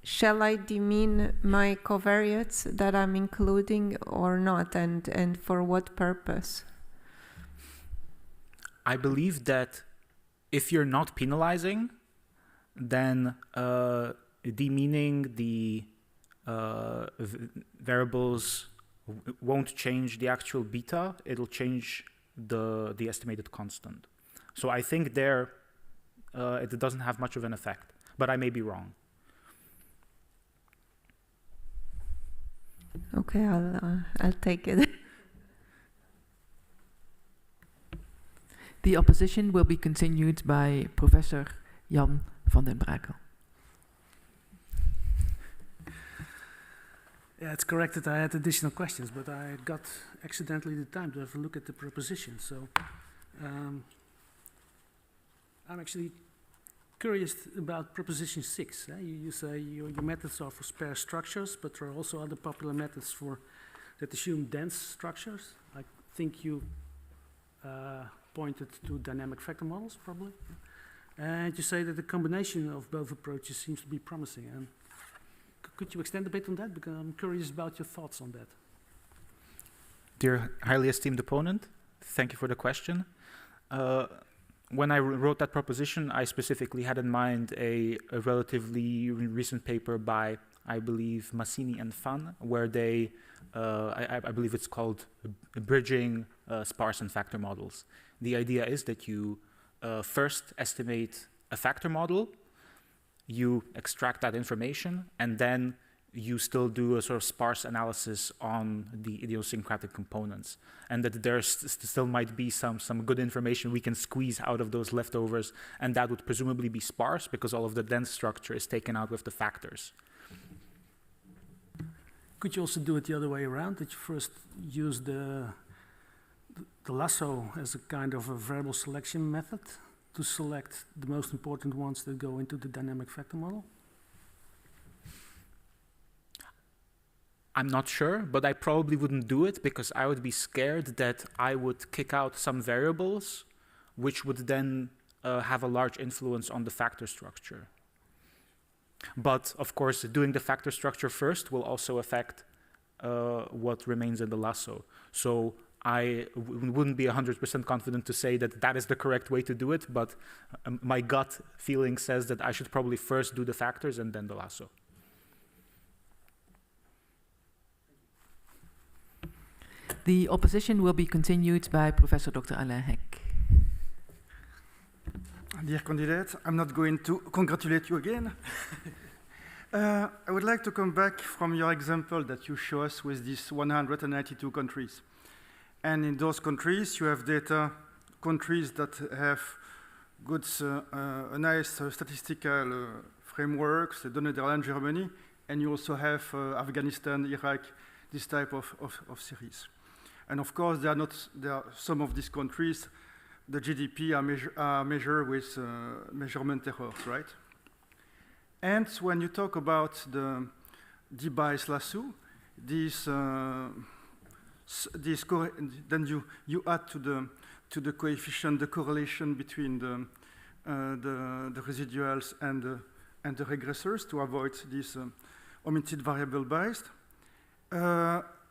Shall I demean my covariates that I'm including or not, and for what purpose? I believe that if you're not penalizing, then demeaning the variables won't change the actual beta, it'll change the estimated constant. So I think there it doesn't have much of an effect, but I may be wrong. Okay, I'll take it. The opposition will be continued by Professor Jan van den Brakel. Yeah, it's correct that I had additional questions, but I got accidentally the time to have a look at the proposition. So I'm actually curious about proposition 6. You say your methods are for sparse structures, but there are also other popular methods that assume dense structures. I think you pointed to dynamic factor models, probably. And you say that the combination of both approaches seems to be promising. And could you extend a bit on that? Because I'm curious about your thoughts on that. Dear highly esteemed opponent, thank you for the question. When I wrote that proposition, I specifically had in mind a relatively recent paper by, I believe, Massini and Fan, where they, I believe it's called bridging sparse and factor models. The idea is that you first estimate a factor model, you extract that information, and then you still do a sort of sparse analysis on the idiosyncratic components, and that there still might be some good information we can squeeze out of those leftovers, and that would presumably be sparse because all of the dense structure is taken out with the factors. Could you also do it the other way around, that you first use the lasso as a kind of a variable selection method to select the most important ones that go into the dynamic factor model? I'm not sure, but I probably wouldn't do it because I would be scared that I would kick out some variables which would then have a large influence on the factor structure. But of course, doing the factor structure first will also affect what remains in the lasso. So I wouldn't be 100% confident to say that that is the correct way to do it, but my gut feeling says that I should probably first do the factors and then the lasso. The opposition will be continued by Professor Dr. Alain Heck. Dear candidate, I'm not going to congratulate you again. I would like to come back from your example that you show us with these 192 countries. And in those countries, you have data, countries that have good, a nice statistical frameworks, the Netherlands, Germany, and you also have Afghanistan, Iraq, this type of series. And of course, there are some of these countries, the GDP are measured with measurement errors, right? And when you talk about the D-bias lasso, then you add to the coefficient the correlation between the residuals and the regressors to avoid this omitted variable bias.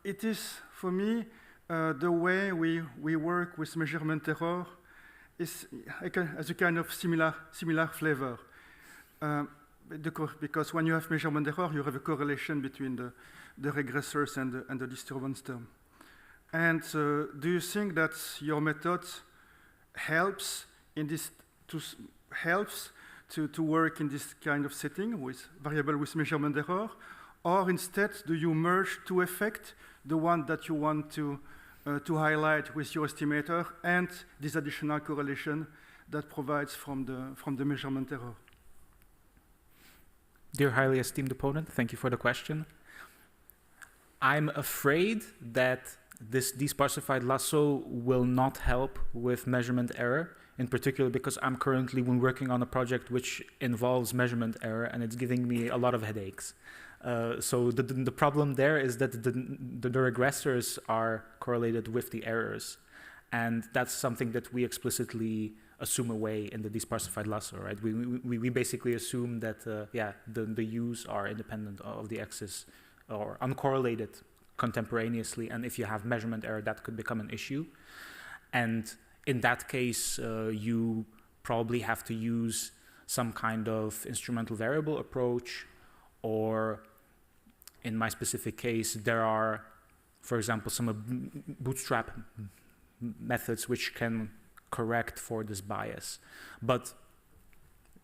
It is, for me, the way we work with measurement error has a kind of similar flavor. Because when you have measurement error, you have a correlation between the regressors and the disturbance term. And do you think that your method helps to work in this kind of setting with variable with measurement error, or instead do you merge two effects, the one that you want to highlight with your estimator and this additional correlation that provides from the measurement error? Dear highly esteemed opponent, thank you for the question. I'm afraid that this desparsified lasso will not help with measurement error, in particular because I'm currently working on a project which involves measurement error, and it's giving me a lot of headaches. So the problem there is that the regressors are correlated with the errors, and that's something that we explicitly assume away in the desparsified lasso, right? We basically assume that the U's are independent of the X's or uncorrelated contemporaneously, and if you have measurement error, that could become an issue. And in that case, you probably have to use some kind of instrumental variable approach, or in my specific case, there are, for example, some bootstrap methods which can correct for this bias. But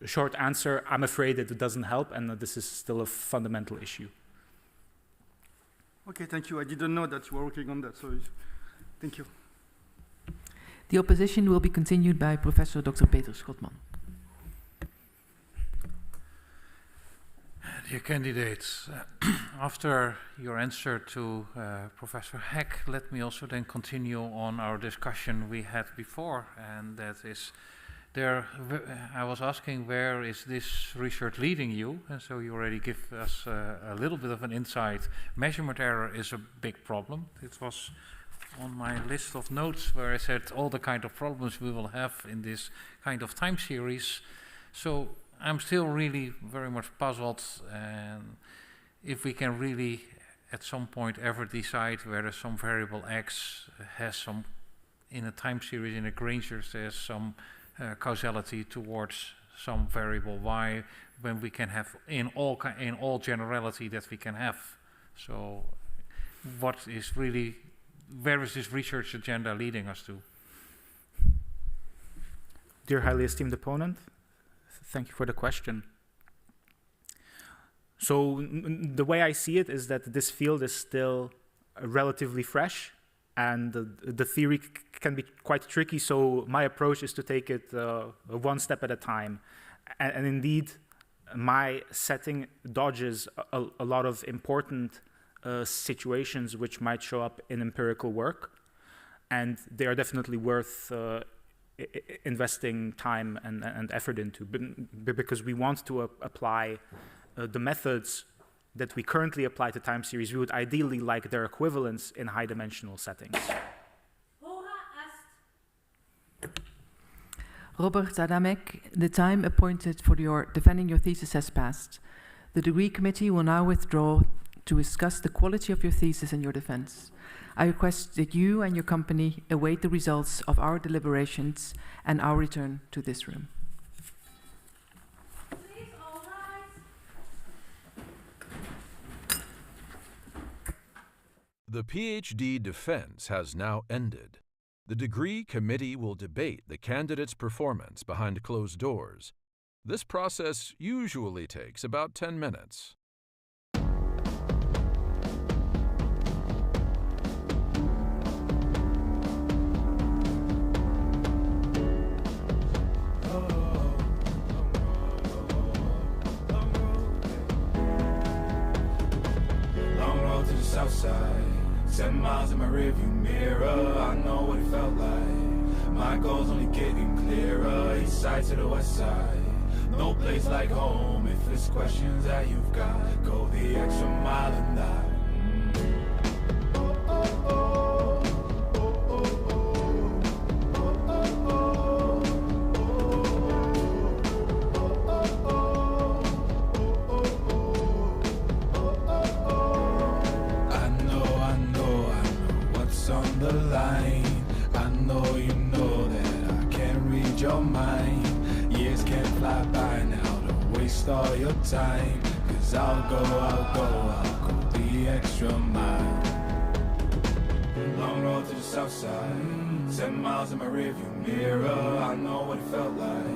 short answer, I'm afraid that it doesn't help, and that this is still a fundamental issue. Okay, thank you. I didn't know that you were working on that, so thank you. The opposition will be continued by Professor Dr. Peter Schotman. Dear candidates, after your answer to Professor Heck, let me also then continue on our discussion we had before, and that is, I was asking, where is this research leading you? And so you already give us a little bit of an insight. Measurement error is a big problem. It was on my list of notes where I said all the kind of problems we will have in this kind of time series. So I'm still really very much puzzled, and if we can really at some point ever decide whether some variable X has some, in a time series in a Granger, there's some causality towards some variable Y, when we can have in all generality that we can have. So what is really, where is this research agenda leading us to? Dear highly esteemed opponent, thank you for the question. So the way I see it is that this field is still relatively fresh, and the theory can be quite tricky, so my approach is to take it one step at a time. And indeed, my setting dodges a lot of important situations which might show up in empirical work, and they are definitely worth investing time and effort into, because we want to apply the methods that we currently apply to time series. We would ideally like their equivalents in high-dimensional settings. Robert Adámek, the time appointed for defending your thesis has passed. The degree committee will now withdraw to discuss the quality of your thesis and your defense. I request that you and your company await the results of our deliberations and our return to this room. The PhD defense has now ended. The degree committee will debate the candidate's performance behind closed doors. This process usually takes about 10 minutes. side. 10 miles in my rearview mirror, I know what it felt like. My goals only getting clearer, east side to the west side. No place like home, if it's questions that you've got, go the extra mile and die. All your time, 'cause I'll go the extra mile. Long road to the south side, 10 miles in my rearview mirror, I know what it felt like.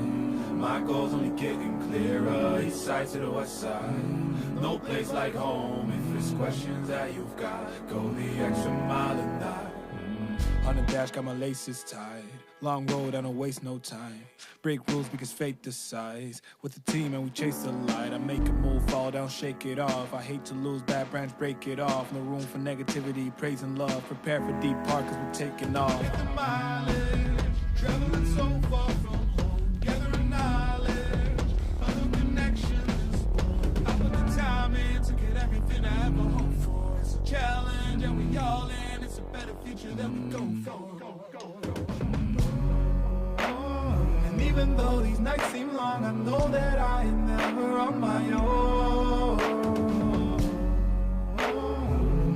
My goals only getting clearer, east side to the west side. No place like home, if it's questions that you've got, go the extra mile and die. On the dash, got my laces tied. Long road, I don't waste no time. Break rules because fate decides. With the team and we chase the light. I make a move, fall down, shake it off. I hate to lose, bad branch, break it off. No room for negativity, praise and love. Prepare for deep part cause we're taking off. Get the mileage, traveling so far from home. Gathering knowledge, other connections. I put the time in to get everything I ever hoped for. It's a challenge and we all in. It's a better future that we go for. Even though these nights seem long, I know that I am never on my own.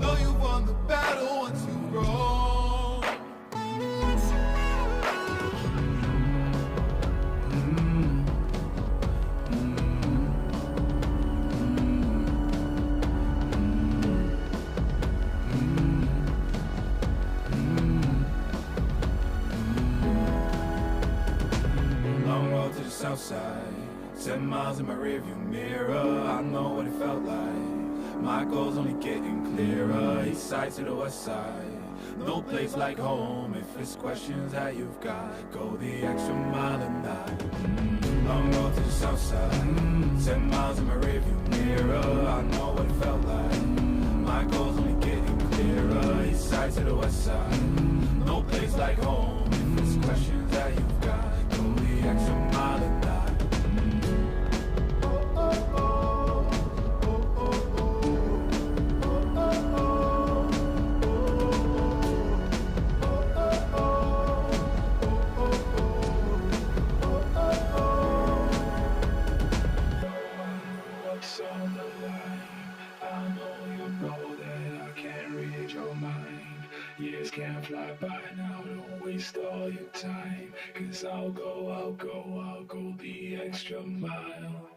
Know you won the battle once you grow. South side, 10 miles in my rearview mirror, I know what it felt like. My goals only getting clearer, east side to the west side. No place like home, if it's questions that you've got, go the extra mile and die. Long road to the south side, 10 miles in my rearview mirror, I know what it felt like. My goals only getting clearer, east side to the west side. No place like home, if it's questions that you've got, go the extra mile and die. Years can't fly by now, don't waste all your time. 'Cause I'll go the extra mile.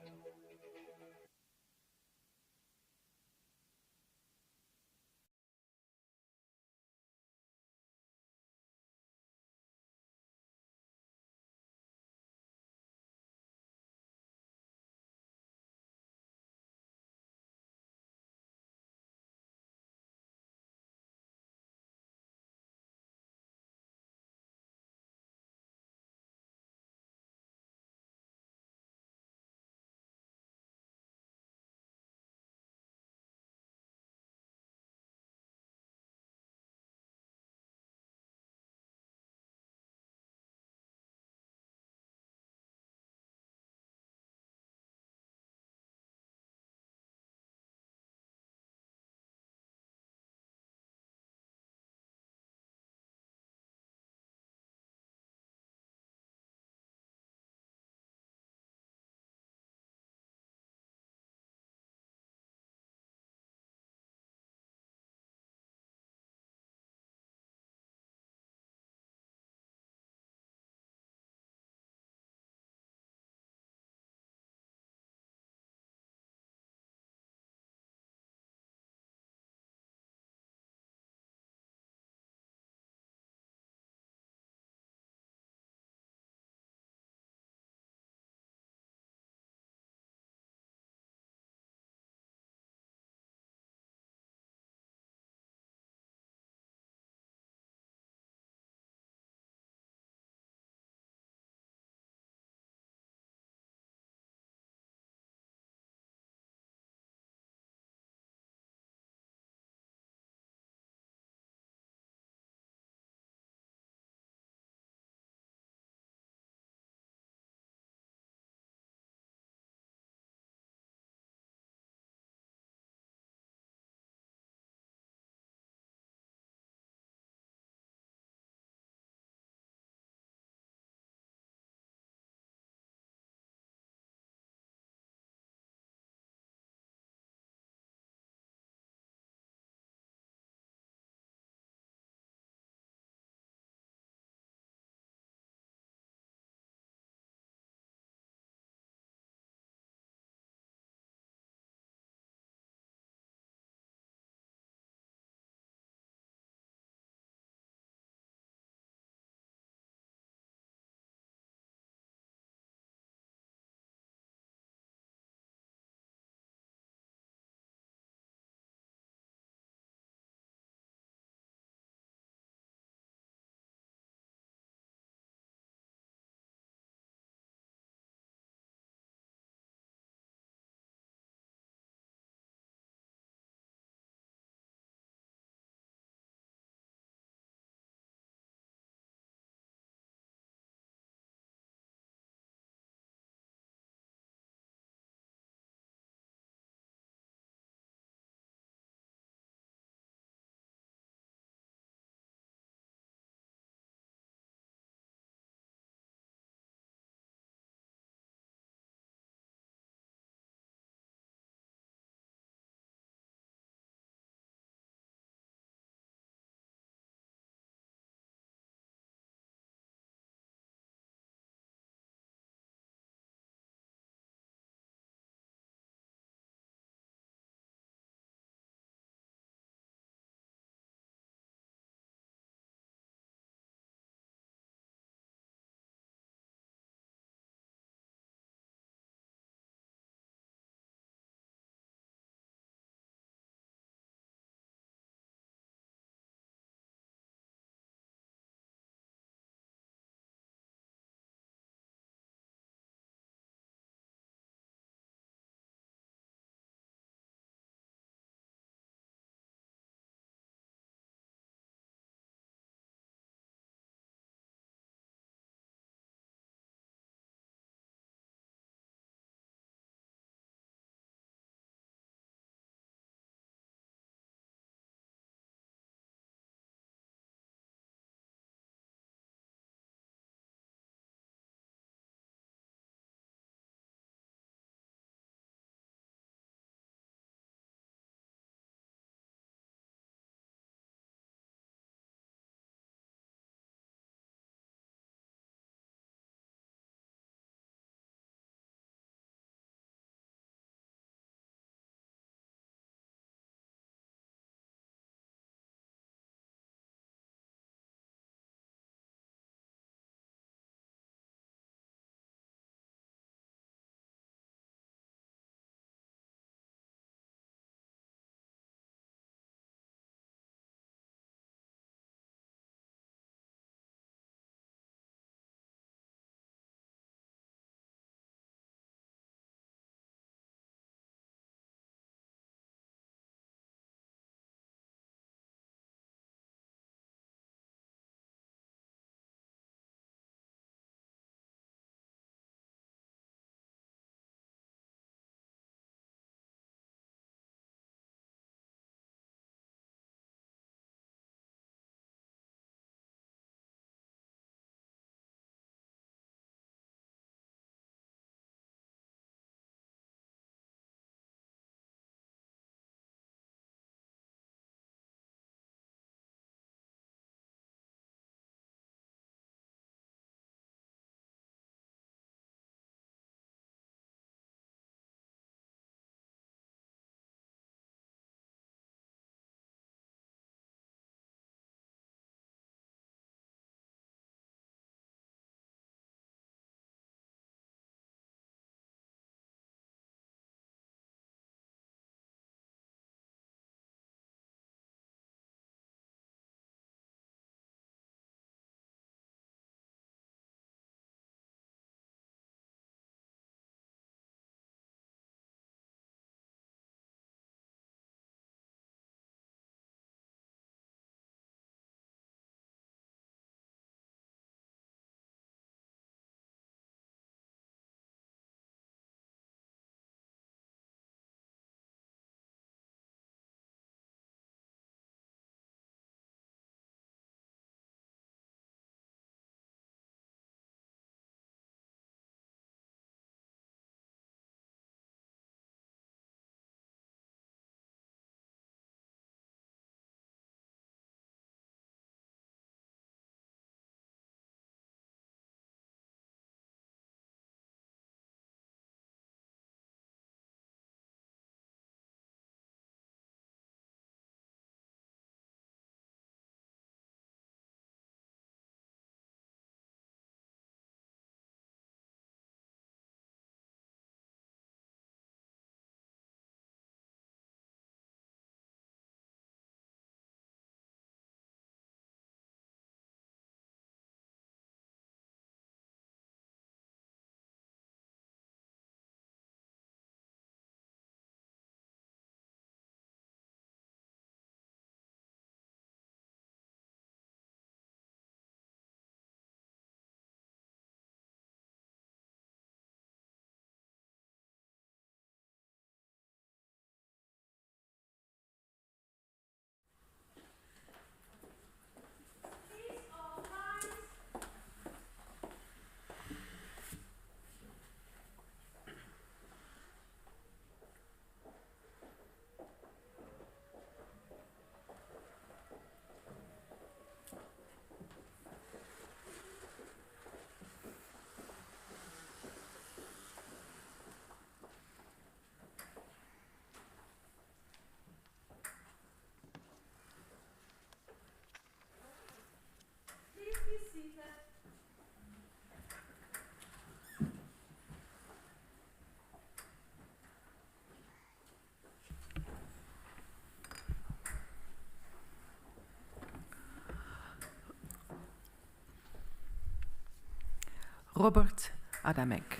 Robert Adámek.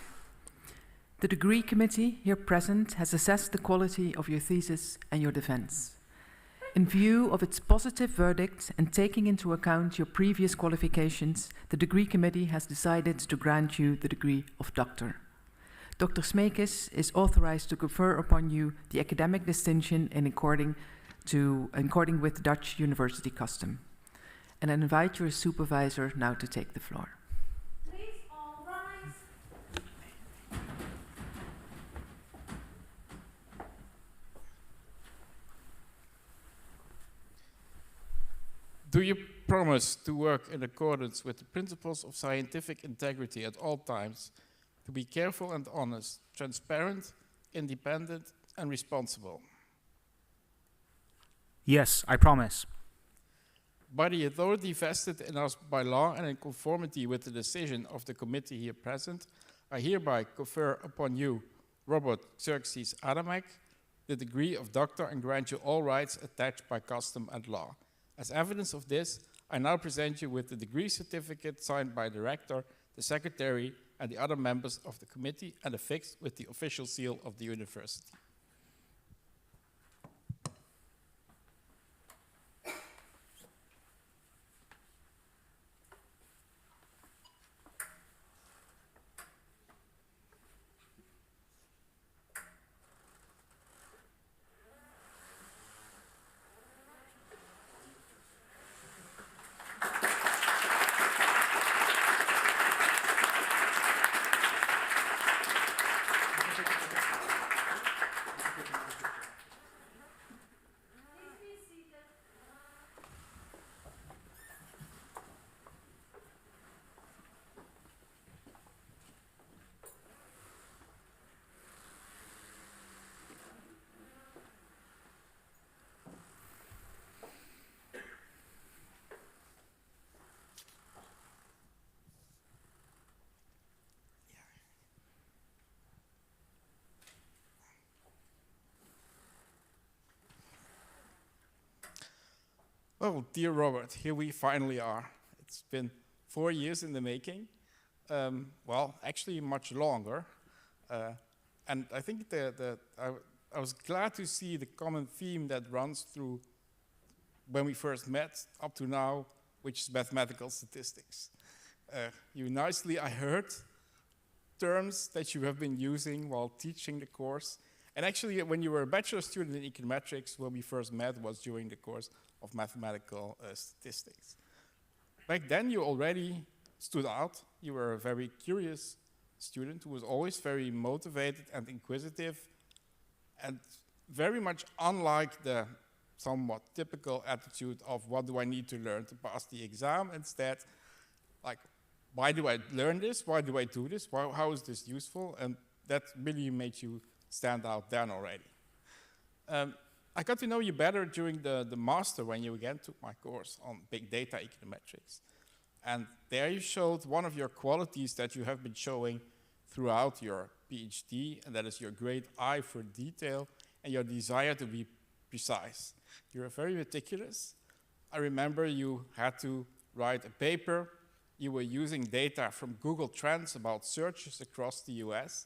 The degree committee here present has assessed the quality of your thesis and your defense. In view of its positive verdict and taking into account your previous qualifications, the degree committee has decided to grant you the degree of doctor. Dr. Smeekis is authorized to confer upon you the academic distinction in according with Dutch university custom. And I invite your supervisor now to take the floor. Please all rise. Do you promise to work in accordance with the principles of scientific integrity at all times, to be careful and honest, transparent, independent, and responsible? Yes, I promise. By the authority vested in us by law and in conformity with the decision of the committee here present, I hereby confer upon you, Robert Xerxes Adámek, the degree of doctor and grant you all rights attached by custom and law. As evidence of this, I now present you with the degree certificate signed by the rector, the secretary, and the other members of the committee, and affixed with the official seal of the university. Well, dear Robert, here we finally are. It's been 4 years in the making. Well, actually much longer. And I think I was glad to see the common theme that runs through when we first met up to now, which is mathematical statistics. You nicely, I heard, terms that you have been using while teaching the course. And actually, when you were a bachelor student in econometrics, when we first met was during the course of mathematical statistics. Back then, you already stood out. You were a very curious student who was always very motivated and inquisitive, and very much unlike the somewhat typical attitude of what do I need to learn to pass the exam. Instead, like, why do I learn this? Why do I do this? How is this useful? And that really made you stand out then already. I got to know you better during the master when you again took my course on big data econometrics. And there you showed one of your qualities that you have been showing throughout your PhD, and that is your great eye for detail and your desire to be precise. You're very meticulous. I remember you had to write a paper. You were using data from Google Trends about searches across the US.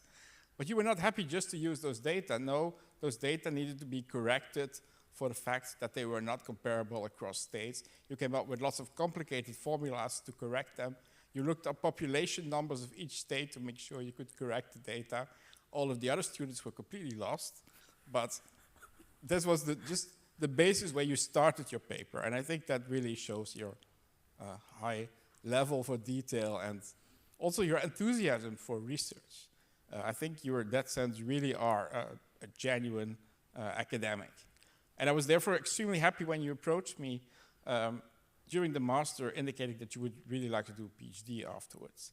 But you were not happy just to use those data. No, those data needed to be corrected for the fact that they were not comparable across states. You came up with lots of complicated formulas to correct them. You looked up population numbers of each state to make sure you could correct the data. All of the other students were completely lost. But this was just the basis where you started your paper. And I think that really shows your high level for detail and also your enthusiasm for research. I think you, in that sense, really are a genuine academic. And I was therefore extremely happy when you approached me during the master, indicating that you would really like to do a PhD afterwards.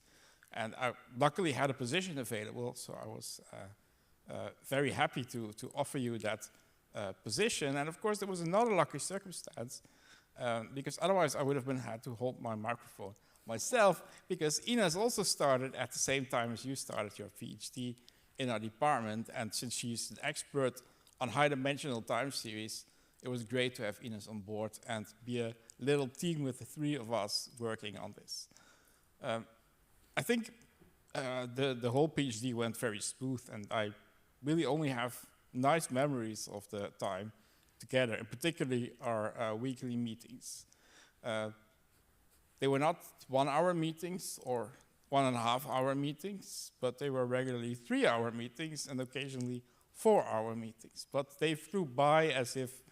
And I luckily had a position available, so I was very happy to offer you that position. And of course, there was another lucky circumstance, because otherwise I would have had to hold my microphone myself, because Ines also started at the same time as you started your PhD in our department, and since she's an expert on high-dimensional time series, it was great to have Ines on board and be a little team with the three of us working on this. I think the whole PhD went very smooth, and I really only have nice memories of the time together, and particularly our weekly meetings. They were not 1 hour meetings or 1.5 hour meetings, but they were regularly 3 hour meetings and occasionally 4 hour meetings. But they flew by as if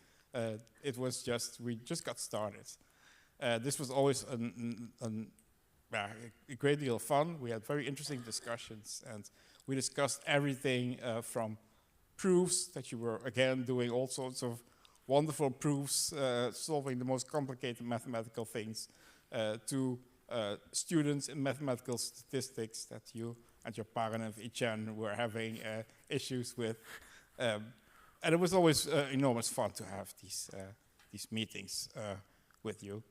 we just got started. This was always a great deal of fun. We had very interesting discussions, and we discussed everything from proofs that you were, again, doing all sorts of wonderful proofs, solving the most complicated mathematical things, to students in mathematical statistics that you and your parent of Etienne were having issues with. And it was always enormous fun to have these meetings with you.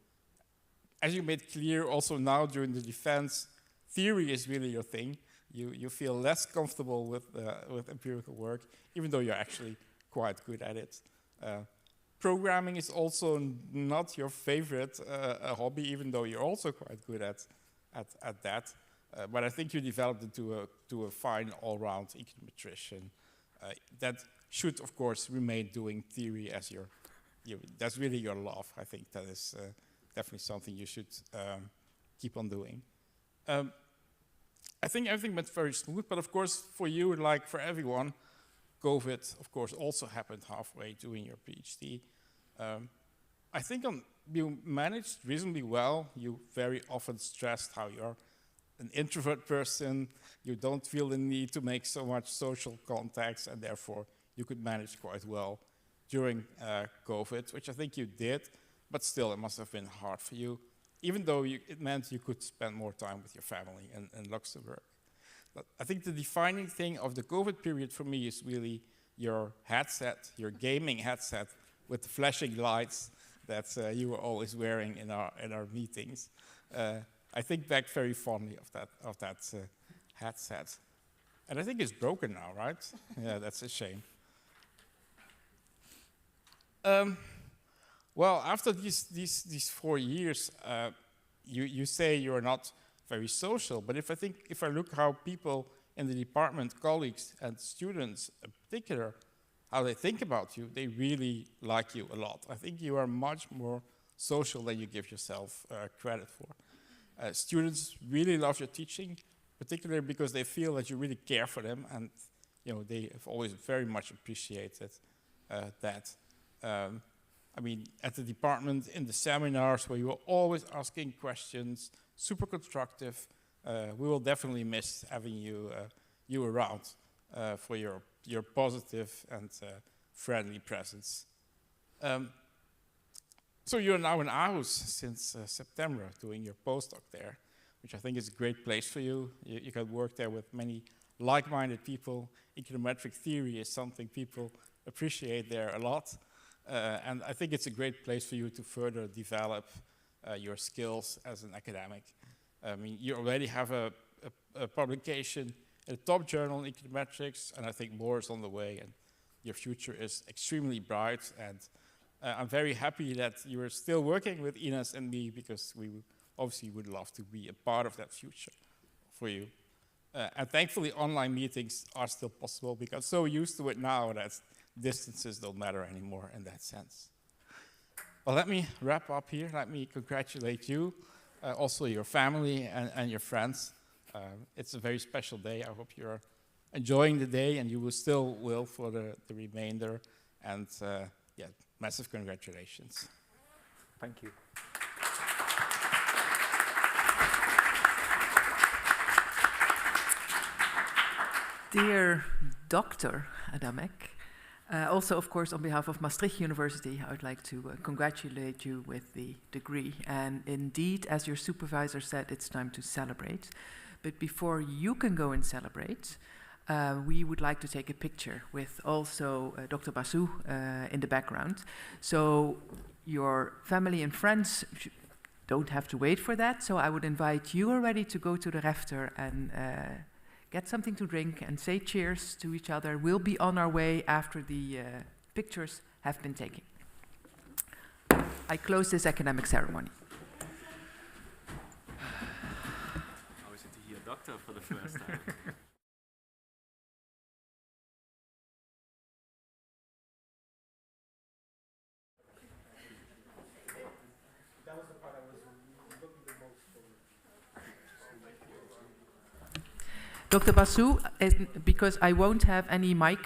As you made clear also now during the defense, theory is really your thing. You feel less comfortable with empirical work, even though you're actually quite good at it. Programming is also not your favorite hobby, even though you're also quite good at that. But I think you developed into a fine all-round econometrician that should, of course, remain doing theory as that's really your love. I think that is definitely something you should keep on doing. I think everything went very smooth, but of course, for you, like for everyone, COVID, of course, also happened halfway during your PhD. I think you managed reasonably well. You very often stressed how you're an introvert person. You don't feel the need to make so much social contacts, and therefore you could manage quite well during COVID, which I think you did, but still it must have been hard for you, even though it meant you could spend more time with your family in Luxembourg. But I think the defining thing of the COVID period for me is really your headset, your gaming headset with the flashing lights that you were always wearing in our meetings. I think back very fondly of that headset. And I think it's broken now, right? Yeah, that's a shame. Well, after these 4 years, you say you're not very social, but if I look how people in the department, colleagues and students in particular, how they think about you, they really like you a lot. I think you are much more social than you give yourself credit for. Students really love your teaching, particularly because they feel that you really care for them, and they have always very much appreciated that. I mean, at the department, in the seminars where you were always asking questions, super constructive, we will definitely miss having you around for your positive and friendly presence. So you're now in Aarhus since September doing your postdoc there, which I think is a great place for you. You can work there with many like-minded people. Econometric theory is something people appreciate there a lot. And I think it's a great place for you to further develop your skills as an academic. I mean, you already have a publication in a top journal in econometrics, and I think more is on the way, and your future is extremely bright. And I'm very happy that you are still working with Ines and me, because we obviously would love to be a part of that future for you. And thankfully, online meetings are still possible, because I'm so used to it now that distances don't matter anymore in that sense. Well, let me wrap up here. Let me congratulate you, also your family and your friends. It's a very special day. I hope you're enjoying the day, and you will for the remainder. And yeah, massive congratulations. Thank you. Dear Dr. Adámek, also, of course, on behalf of Maastricht University, I would like to congratulate you with the degree. And indeed, as your supervisor said, it's time to celebrate. But before you can go and celebrate, we would like to take a picture with also Dr. Basu in the background. So your family and friends don't have to wait for that. So I would invite you already to go to the Refter and get something to drink and say cheers to each other. We'll be on our way after the pictures have been taken. I close this academic ceremony. Nou is het hier, dokter. doctor for the first time. That was the part I was looking the most for. Dr. Basu, because I won't have any mic